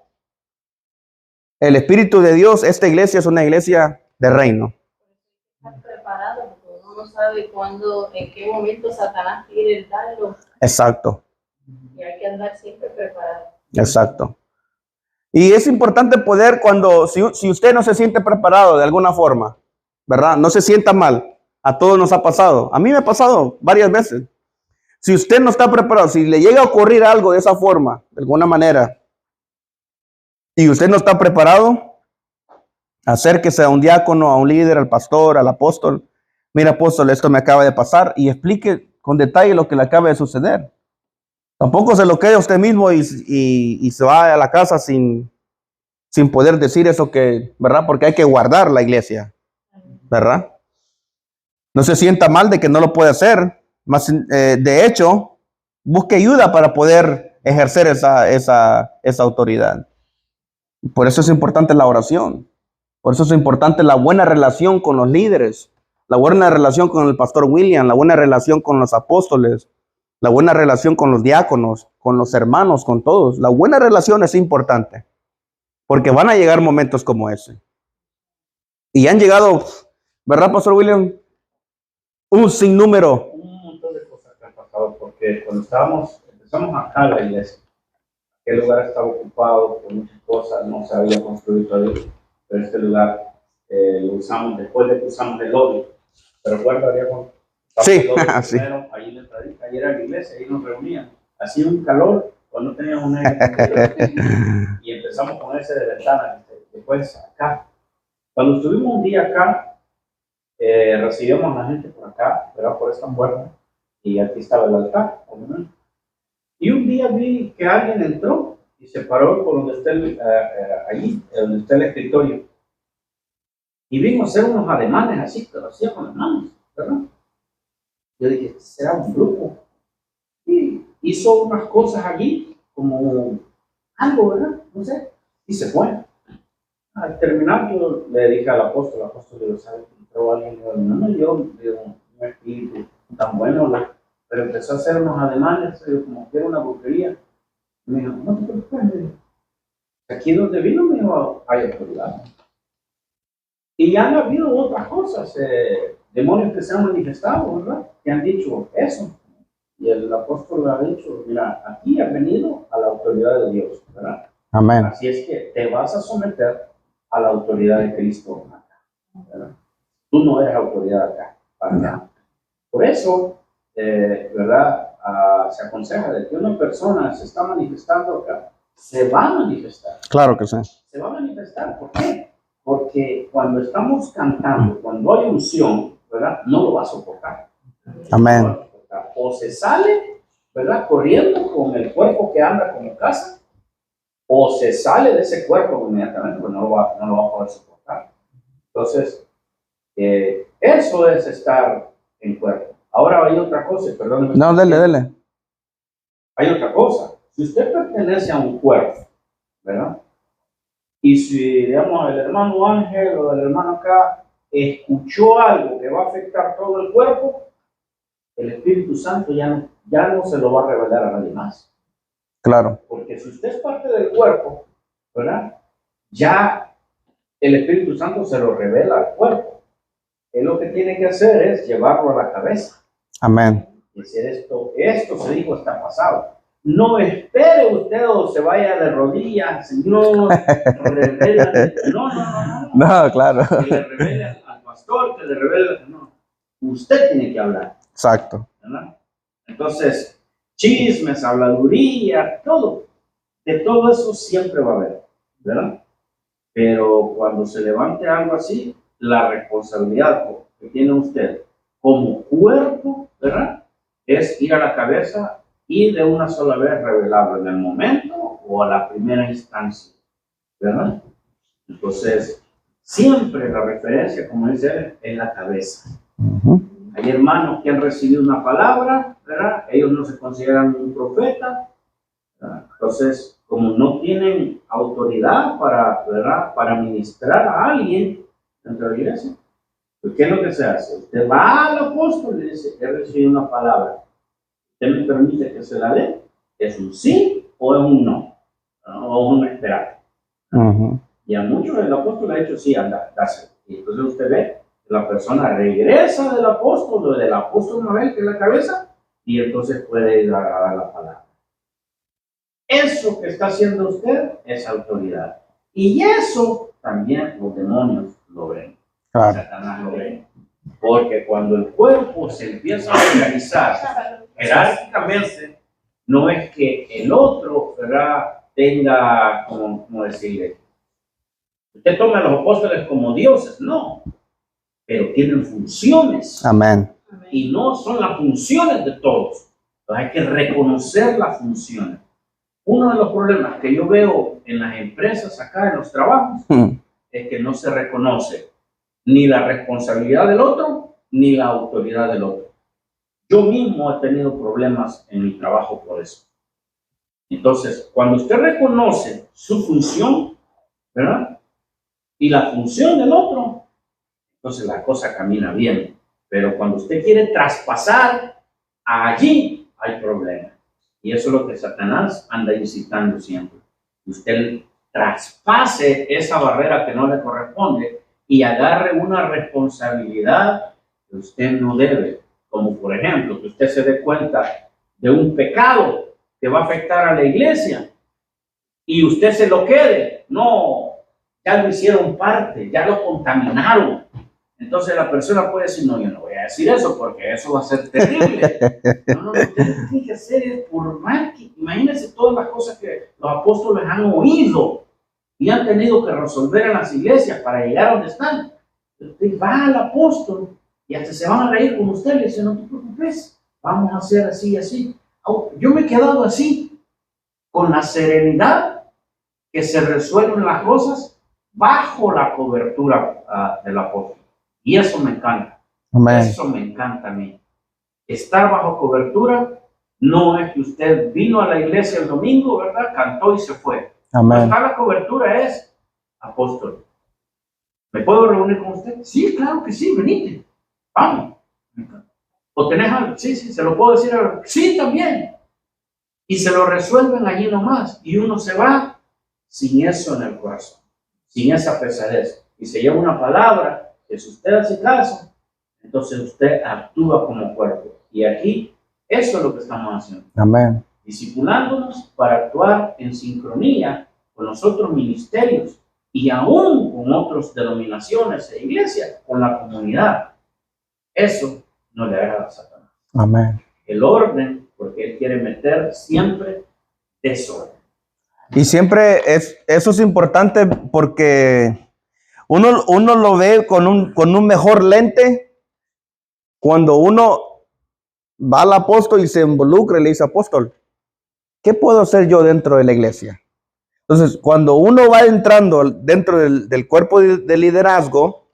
el Espíritu de Dios, esta iglesia es una iglesia de reino. Estar preparado, porque uno no sabe cuándo, en qué momento Satanás quiere darlo. Exacto, Y hay que andar siempre preparado. exacto. Y es importante poder si usted no se siente preparado de alguna forma, ¿verdad? No se sienta mal. A todos nos ha pasado. A mí me ha pasado varias veces. Si usted no está preparado, si le llega a ocurrir algo de esa forma, de alguna manera, y usted no está preparado, acérquese a un diácono, a un líder, al pastor, al apóstol. Mira, apóstol, esto me acaba de pasar, y explique con detalle lo que le acaba de suceder. Tampoco se lo quede a usted mismo y se va a la casa sin poder decir eso ¿verdad? Porque hay que guardar la iglesia, ¿verdad? No se sienta mal de que no lo puede hacer. Más, de hecho, busque ayuda para poder ejercer esa autoridad. Por eso es importante la oración. Por eso es importante la buena relación con los líderes, la buena relación con el pastor William, la buena relación con los apóstoles, la buena relación con los diáconos, con los hermanos, con todos. La buena relación es importante, porque van a llegar momentos como ese. Y han llegado, ¿verdad, pastor William? Un sinnúmero. Un montón de cosas que han pasado, porque cuando empezamos acá la iglesia, aquel lugar estaba ocupado por muchas cosas, no se había construido todavía, pero este lugar lo usamos después de que usamos el lobby. Pero recuerda, había Sí, sí. primero, ahí en la entradita, ahí era la iglesia, ahí nos reuníamos. Hacía un calor, cuando no teníamos un aire y empezamos con ese de ventana, después acá. Cuando estuvimos un día acá, recibimos a la gente por acá, ¿verdad? Por esta puerta, y aquí estaba el altar, obviamente. Y un día vi que alguien entró y se paró por donde está allí, donde está el escritorio. Y vino a hacer unos ademanes así, que lo hacía con las manos, ¿verdad? Yo dije, será un grupo. Y hizo unas cosas allí, como algo, ¿verdad? No sé. Y se fue. Al terminar, yo le dije al apóstol, le ¿sabe? Entró alguien, no me dio un espíritu tan bueno, ¿no? Pero empezó a hacer unos ademanes, como que era una brujería. Y me dijo, no te preocupes, aquí donde vino, me dijo, hay autoridad. Y ya han habido otras cosas, demonios que se han manifestado, ¿verdad? Que han dicho eso. Y el apóstol ha dicho, mira, aquí ha venido a la autoridad de Dios, ¿verdad? Amén. Así es que te vas a someter a la autoridad de Cristo acá, ¿verdad? Tú no eres autoridad acá, para nada. Por eso, ¿verdad? Se aconseja de que una persona se está manifestando acá, se va a manifestar. Claro que sí. Se va a manifestar. ¿Por qué? Porque cuando estamos cantando, cuando hay unción, ¿verdad? No lo va a soportar. Amén. No lo va a soportar. O se sale, ¿verdad? Corriendo con el cuerpo que anda como casa, o se sale de ese cuerpo inmediatamente, pues no lo va a poder soportar. Entonces, eso es estar en cuerpo. Ahora hay otra cosa, perdóneme. No, dele. Hay otra cosa. Si usted pertenece a un cuerpo, ¿verdad? Y si, digamos, el hermano Ángel o el hermano acá escuchó algo que va a afectar todo el cuerpo, el Espíritu Santo ya no se lo va a revelar a nadie más. Claro. Porque si usted es parte del cuerpo, ¿verdad? Ya el Espíritu Santo se lo revela al cuerpo. Él lo que tiene que hacer es llevarlo a la cabeza. Amén. Y decir esto se dijo, está pasado. No espere usted o se vaya de rodillas, Señor, revélale. No. No, claro. Que le revele al pastor, que le revele al... No. Usted tiene que hablar. Exacto. ¿Verdad? Entonces, chismes, habladuría, todo. De todo eso siempre va a haber, ¿verdad? Pero cuando se levante algo así, la responsabilidad que tiene usted como cuerpo, ¿verdad? Es ir a la cabeza y de una sola vez revelarlo en el momento o a la primera instancia, ¿verdad? Entonces, siempre la referencia, como dice él, es la cabeza. Hay hermanos que han recibido una palabra, ¿verdad? Ellos no se consideran un profeta, ¿verdad? Entonces, como no tienen autoridad para, ¿verdad? Para ministrar a alguien, dentro de la iglesia. Pues, ¿qué es lo que se hace? Usted va al apóstol y le dice, he recibido una palabra. ¿Usted me permite que se la dé? ¿Es un sí o es un no? O es un esperar. Y a muchos el apóstol ha dicho, sí, anda, dáselo. Y entonces usted ve que la persona regresa del apóstol una vez que es la cabeza, y entonces puede ir a dar la palabra. Eso que está haciendo usted es autoridad. Y eso también los demonios lo ven. Claro. Satanás lo ve. Porque cuando el cuerpo se empieza a organizar jerárquicamente, no es que el otro, ¿verdad?, tenga, como decirle, usted toma a los apóstoles como dioses, no, pero tienen funciones. Amén. Y no son las funciones de todos. Entonces hay que reconocer las funciones. Uno de los problemas que yo veo en las empresas acá, en los trabajos, es que no se reconoce ni la responsabilidad del otro, ni la autoridad del otro. Yo mismo he tenido problemas en mi trabajo por eso. Entonces, cuando usted reconoce su función, ¿verdad?, y la función del otro, entonces la cosa camina bien. Pero cuando usted quiere traspasar, allí hay problemas. Y eso es lo que Satanás anda incitando siempre. Usted traspase esa barrera que no le corresponde y agarre una responsabilidad que usted no debe. Como por ejemplo, que usted se dé cuenta de un pecado que va a afectar a la iglesia y usted se lo quede. No, ya lo hicieron parte, ya lo contaminaron. Entonces la persona puede decir, no, yo no voy a decir eso porque eso va a ser terrible. No, usted tiene que hacer es por marketing. Imagínense todas las cosas que los apóstoles han oído y han tenido que resolver en las iglesias para llegar a donde están. Usted va al apóstol y hasta se van a reír con usted. Le dicen, no te preocupes, vamos a hacer así y así. Yo me he quedado así, con la serenidad que se resuelven las cosas bajo la cobertura del apóstol. Y eso me encanta. Amén. Eso me encanta a mí. Estar bajo cobertura no es que usted vino a la iglesia el domingo, ¿verdad?, cantó y se fue. Amén. Estar la cobertura es, apóstol, ¿me puedo reunir con usted? Sí, claro que sí, venite. Vamos. ¿O tenés algo? Sí, se lo puedo decir ahora. Sí, también. Y se lo resuelven allí nomás. Y uno se va sin eso en el corazón, sin esa pesadez. Y se lleva una palabra que si usted hace caso, entonces usted actúa como cuerpo. Y aquí, eso es lo que estamos haciendo. Amén. Discipulándonos para actuar en sincronía con los otros ministerios y aún con otras denominaciones e iglesias, con la comunidad. Eso no le agrada a Satanás. Amén. El orden, porque él quiere meter siempre desorden. Y siempre eso es importante porque uno lo ve con un mejor lente cuando uno va al apóstol y se involucra y le dice, apóstol, ¿qué puedo hacer yo dentro de la iglesia? Entonces, cuando uno va entrando dentro del cuerpo de liderazgo,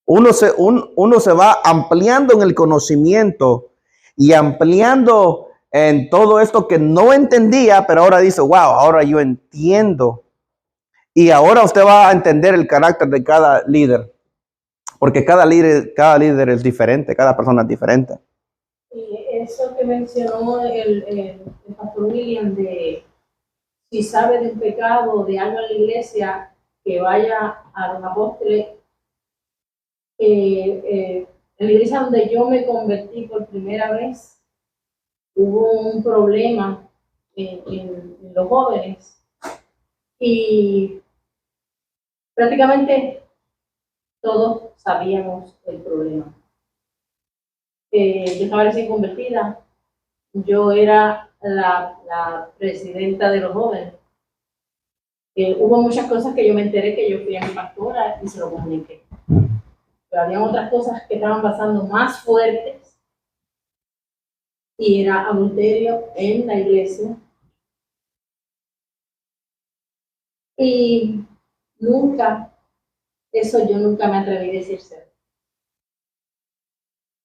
uno se va ampliando en el conocimiento y ampliando en todo esto que no entendía, pero ahora dice, wow, ahora yo entiendo. Y ahora usted va a entender el carácter de cada líder, porque cada líder es diferente, cada persona es diferente. Y eso que mencionó el pastor William, de si sabe de un pecado o de algo en la iglesia, que vaya a los apóstoles. En la iglesia donde yo me convertí por primera vez, hubo un problema en los jóvenes y prácticamente todos sabíamos el problema. Yo estaba recién convertida, yo era la presidenta de los jóvenes. Hubo muchas cosas que yo me enteré, que yo fui a mi pastora y se lo comuniqué. Pero había otras cosas que estaban pasando más fuertes y era adulterio en la iglesia. Y yo nunca me atreví a decírselo.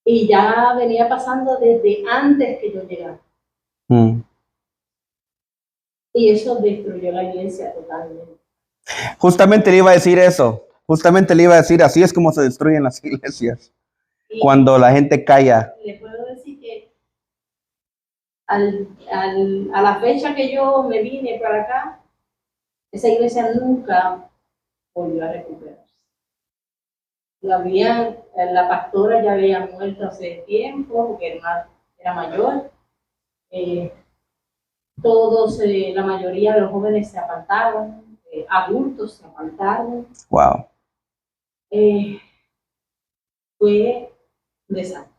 Y ya venía pasando desde antes que yo llegara. Y eso destruyó la iglesia totalmente. Justamente le iba a decir eso. Justamente le iba a decir, así es como se destruyen las iglesias. Y Cuando la gente calla. le puedo decir que a la fecha que yo me vine para acá, esa iglesia nunca volvió a recuperarse. La pastora ya había muerto hace tiempo, porque era mayor. La mayoría de los jóvenes se apartaron, adultos se apartaron. Wow. Fue un desastre.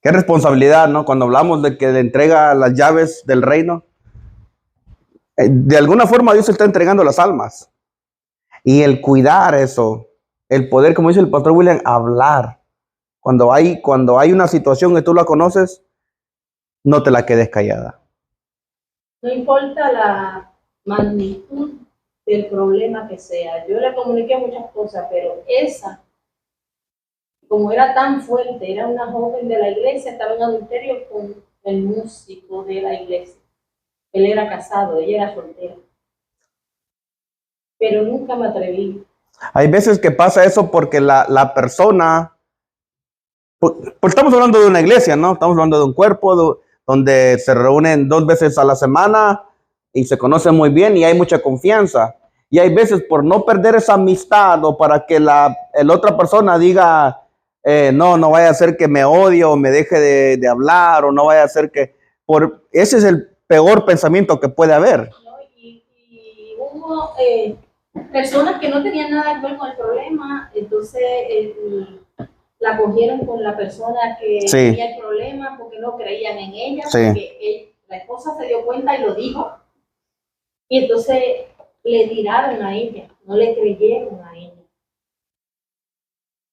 Qué responsabilidad, ¿no? Cuando hablamos de que le entrega las llaves del reino, de alguna forma Dios está entregando las almas. Y el cuidar eso, el poder, como dice el pastor William, hablar. Cuando hay una situación que tú la conoces, no te la quedes callada. No importa la magnitud del problema que sea. Yo le comuniqué muchas cosas, pero esa, como era tan fuerte, era una joven de la iglesia, estaba en adulterio con el músico de la iglesia. Él era casado, ella era soltera. Pero nunca me atreví. Hay veces que pasa eso porque la persona, pues estamos hablando de una iglesia, ¿no? Estamos hablando de un cuerpo donde se reúnen 2 veces a la semana y se conocen muy bien y hay mucha confianza. Y hay veces por no perder esa amistad o para que la otra persona diga, no vaya a ser que me odie o me deje de hablar o no vaya a ser que... ese es el peor pensamiento que puede haber. ¿No? Y hubo personas que no tenían nada que ver con el problema, entonces la cogieron con la persona que Sí. tenía el problema porque no creían en ella, Sí. porque la esposa se dio cuenta y lo dijo. Y entonces le tiraron a ella, no le creyeron a ella.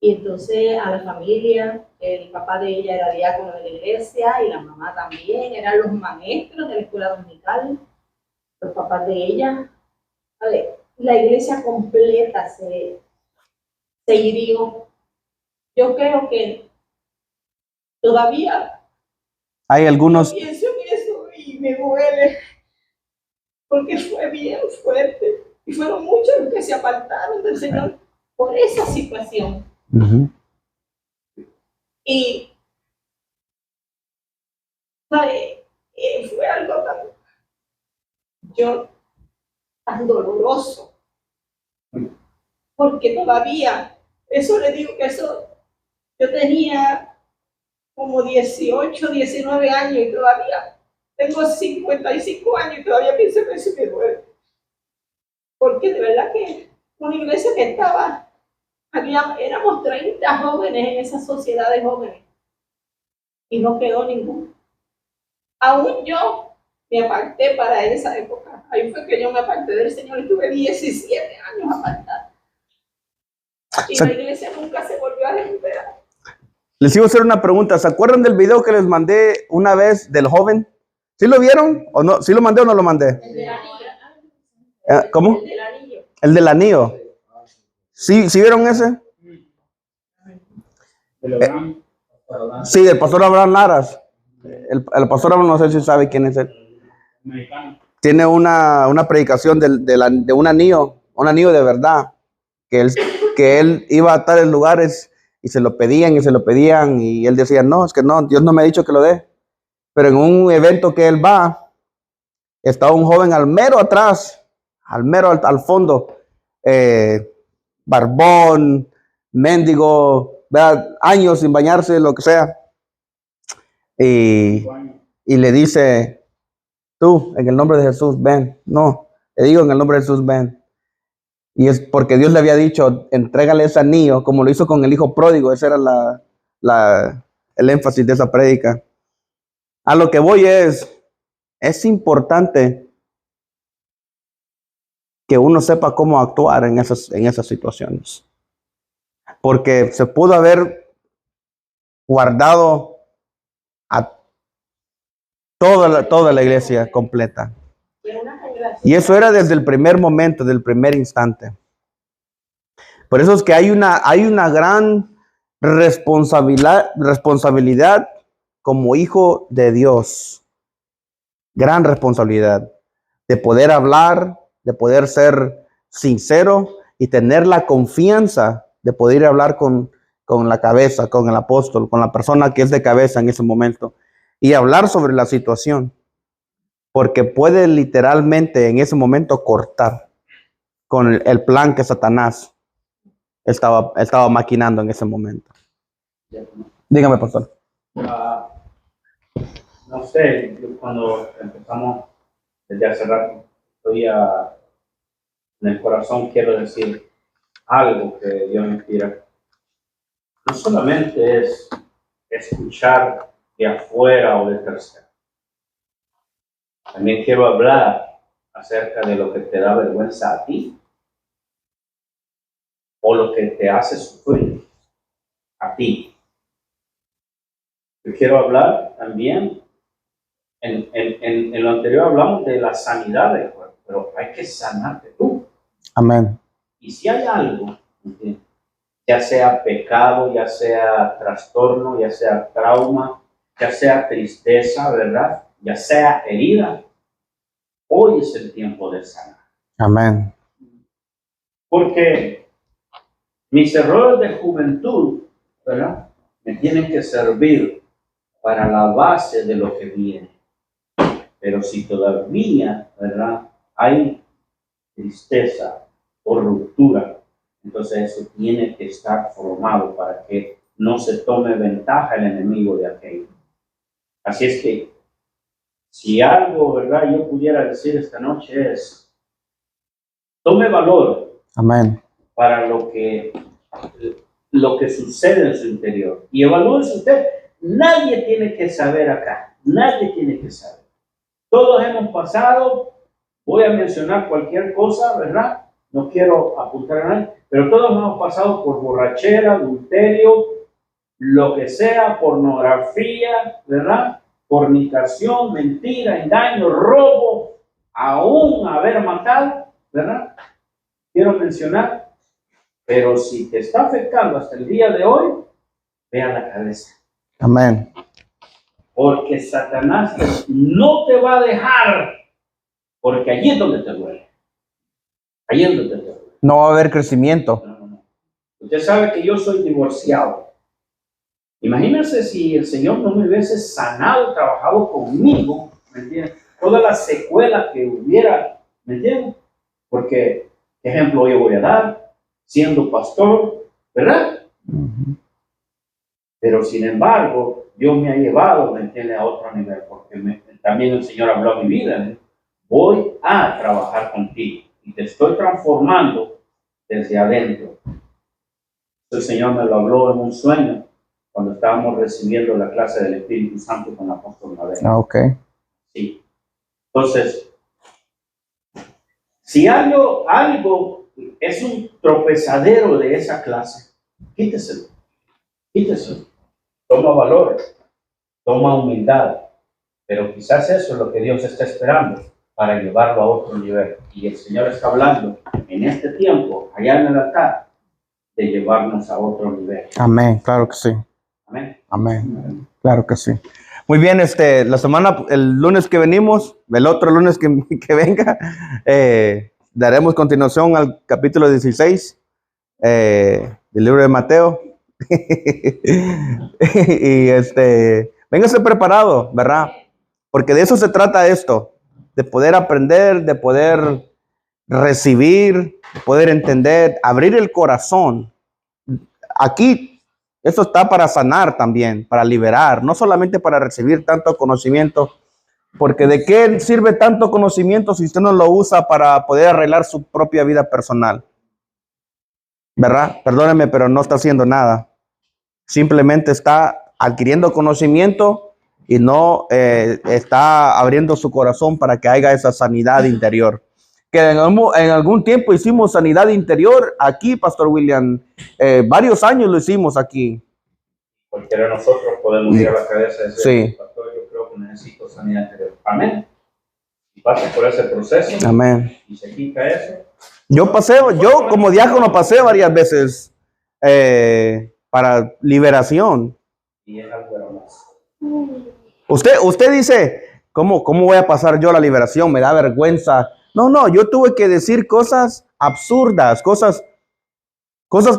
Y entonces a la familia, el papá de ella era diácono de la iglesia y la mamá también, eran los maestros de la escuela dominical, los papás de ella. A ver, la iglesia completa se hirió. Yo creo que todavía Hay algunos... pienso en eso y me duele, porque fue bien fuerte. Y fueron muchos los que se apartaron del Señor por esa situación. Uh-huh. Y ¿sabe? Fue algo tan doloroso, porque todavía, eso le digo que eso, yo tenía como 18, 19 años y todavía tengo 55 años y todavía pienso que eso me duele. Porque de verdad que una iglesia que éramos 30 jóvenes en esa sociedad de jóvenes y no quedó ninguno. Aún yo me aparté para esa época. Ahí fue que yo me aparté del Señor y tuve 17 años apartada. Y la iglesia nunca se volvió a recuperar. Les iba a hacer una pregunta. ¿Se acuerdan del video que les mandé una vez del joven? ¿Sí lo vieron o no? ¿Sí lo mandé o no lo mandé? El del anillo. ¿Cómo? El del anillo. El del anillo. ¿Sí vieron ese? Sí, del pastor Abraham Laras. El pastor Abraham, no sé si sabe quién es él. Tiene una predicación de un anillo de verdad, que él iba a tales lugares y se lo pedían y él decía, no, es que no, Dios no me ha dicho que lo dé. Pero en un evento que él va, estaba un joven al mero atrás, al fondo, barbón, mendigo, ¿verdad? Años sin bañarse, lo que sea. Y le dice, tú, en el nombre de Jesús, ven. No, le digo, en el nombre de Jesús, ven. Y es porque Dios le había dicho, entrégale ese anillo, como lo hizo con el hijo pródigo. Ese era el énfasis de esa prédica. A lo que voy es importante que uno sepa cómo actuar en esas situaciones. Porque se pudo haber guardado a toda la iglesia completa. Y eso era desde el primer momento, desde el primer instante. Por eso es que hay una gran responsabilidad como hijo de Dios. Gran responsabilidad de poder hablar, de poder ser sincero y tener la confianza de poder hablar con la cabeza, con el apóstol, con la persona que es de cabeza en ese momento y hablar sobre la situación, porque puede literalmente en ese momento cortar con el plan que Satanás estaba maquinando en ese momento. Dígame, pastor. No sé, yo cuando empezamos desde hace rato, estoy en el corazón, quiero decir algo que Dios me inspira. No solamente es escuchar de afuera o de tercero. También quiero hablar acerca de lo que te da vergüenza a ti o lo que te hace sufrir a ti. Yo quiero hablar también, en lo anterior hablamos de la sanidad del cuerpo, pero hay que sanarte tú. Amén. Y si hay algo, ya sea pecado, ya sea trastorno, ya sea trauma, ya sea tristeza, ¿verdad? Ya sea herida, hoy es el tiempo de sanar. Amén. Porque mis errores de juventud, ¿verdad? Me tienen que servir para la base de lo que viene. Pero si todavía, ¿verdad? Hay tristeza o ruptura, entonces eso tiene que estar formado para que no se tome ventaja el enemigo de aquello. Así es que, si algo, ¿verdad? Yo pudiera decir esta noche es, tome valor. Amén. Para lo que sucede en su interior. Y evalúese usted. Nadie tiene que saber acá. Nadie tiene que saber. Todos hemos pasado, voy a mencionar cualquier cosa, ¿verdad? No quiero apuntar a nadie, pero todos hemos pasado por borrachera, adulterio, lo que sea, pornografía, ¿verdad? Fornicación, mentira, engaño, robo, aún haber matado, ¿verdad? Quiero mencionar, pero si te está afectando hasta el día de hoy, ve a la cabeza. Amén. Porque Satanás no te va a dejar, porque allí es donde te duele. Allí es donde te duele. No va a haber crecimiento. No. Usted sabe que yo soy divorciado. Imagínense si el Señor no me hubiese sanado, trabajado conmigo, ¿me entiendes? Todas las secuelas que hubiera, ¿me entiendes? Porque, ¿qué ejemplo yo voy a dar? Siendo pastor, ¿verdad? Uh-huh. Pero sin embargo, Dios me ha llevado, ¿me entiende?, a otro nivel, porque también el Señor habló a mi vida, ¿eh? Voy a trabajar contigo y te estoy transformando desde adentro. El Señor me lo habló en un sueño cuando estábamos recibiendo la clase del Espíritu Santo con el apóstol Mabel. Ok. Sí. Entonces, si algo es un tropezadero de esa clase, quíteselo. Toma valor, toma humildad, pero quizás eso es lo que Dios está esperando para llevarlo a otro nivel. Y el Señor está hablando en este tiempo, allá en el altar, de llevarnos a otro nivel. Amén, claro que sí. Amén. Amén, claro que sí. Muy bien, el lunes que venimos, el otro lunes que venga, daremos continuación al capítulo 16 del libro de Mateo. Y véngase preparado, ¿verdad? Porque de eso se trata esto, de poder aprender, de poder recibir, de poder entender, abrir el corazón. Aquí, esto está para sanar también, para liberar, no solamente para recibir tanto conocimiento, porque ¿de qué sirve tanto conocimiento si usted no lo usa para poder arreglar su propia vida personal? ¿Verdad? Perdóneme, pero no está haciendo nada. Simplemente está adquiriendo conocimiento y no está abriendo su corazón para que haya esa sanidad interior. Que en algún tiempo hicimos sanidad interior aquí, Pastor William. Varios años lo hicimos aquí. Cualquiera de nosotros podemos ir a la cabeza y decir, Sí. pastor, yo creo que necesito sanidad interior. Amén. Y pasa por ese proceso. Amén. Y se quita eso. Yo como diácono pasé varias veces para liberación. Y es algo hermoso. Usted dice, ¿cómo voy a pasar yo la liberación? Me da vergüenza. No, yo tuve que decir cosas absurdas, cosas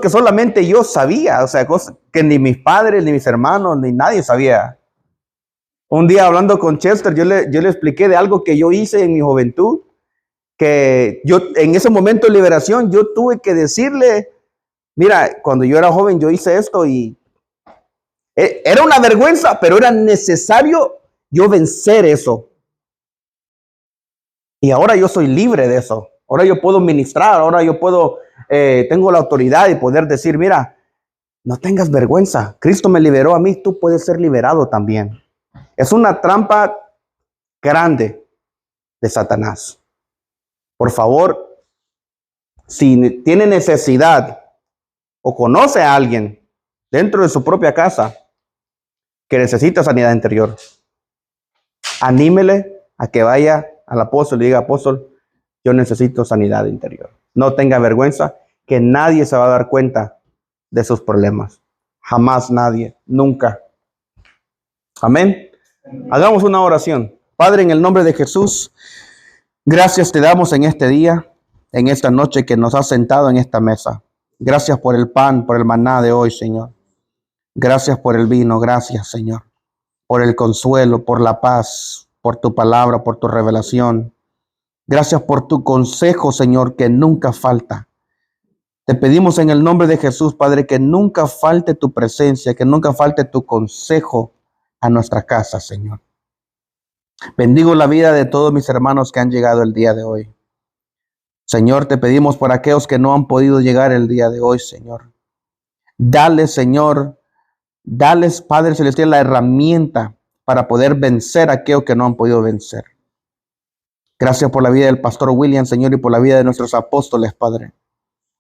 que solamente yo sabía, o sea, cosas que ni mis padres, ni mis hermanos, ni nadie sabía. Un día hablando con Chester, yo le expliqué de algo que yo hice en mi juventud, que yo en ese momento de liberación, yo tuve que decirle, mira, cuando yo era joven yo hice esto y era una vergüenza, pero era necesario yo vencer eso. Y ahora yo soy libre de eso. Ahora yo puedo ministrar, ahora yo puedo, tengo la autoridad de poder decir, mira, no tengas vergüenza. Cristo me liberó a mí, tú puedes ser liberado también. Es una trampa grande de Satanás. Por favor, si tiene necesidad o conoce a alguien dentro de su propia casa que necesita sanidad interior, anímele a que vaya al apóstol y diga, apóstol, yo necesito sanidad interior. No tenga vergüenza, que nadie se va a dar cuenta de sus problemas. Jamás nadie, nunca. Amén. Hagamos una oración. Padre, en el nombre de Jesús, gracias te damos en este día, en esta noche que nos has sentado en esta mesa. Gracias por el pan, por el maná de hoy, Señor. Gracias por el vino, gracias, Señor. Por el consuelo, por la paz, por tu palabra, por tu revelación. Gracias por tu consejo, Señor, que nunca falta. Te pedimos en el nombre de Jesús, Padre, que nunca falte tu presencia, que nunca falte tu consejo a nuestra casa, Señor. Bendigo la vida de todos mis hermanos que han llegado el día de hoy. Señor, te pedimos por aquellos que no han podido llegar el día de hoy, Señor. Dales, Señor, dales, Padre Celestial, la herramienta para poder vencer a aquellos que no han podido vencer. Gracias por la vida del pastor William, Señor, y por la vida de nuestros apóstoles, Padre.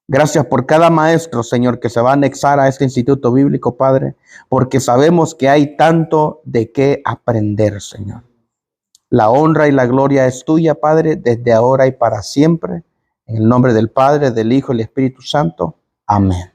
Gracias por cada maestro, Señor, que se va a anexar a este instituto bíblico, Padre, porque sabemos que hay tanto de qué aprender, Señor. La honra y la gloria es tuya, Padre, desde ahora y para siempre. En el nombre del Padre, del Hijo y del Espíritu Santo. Amén.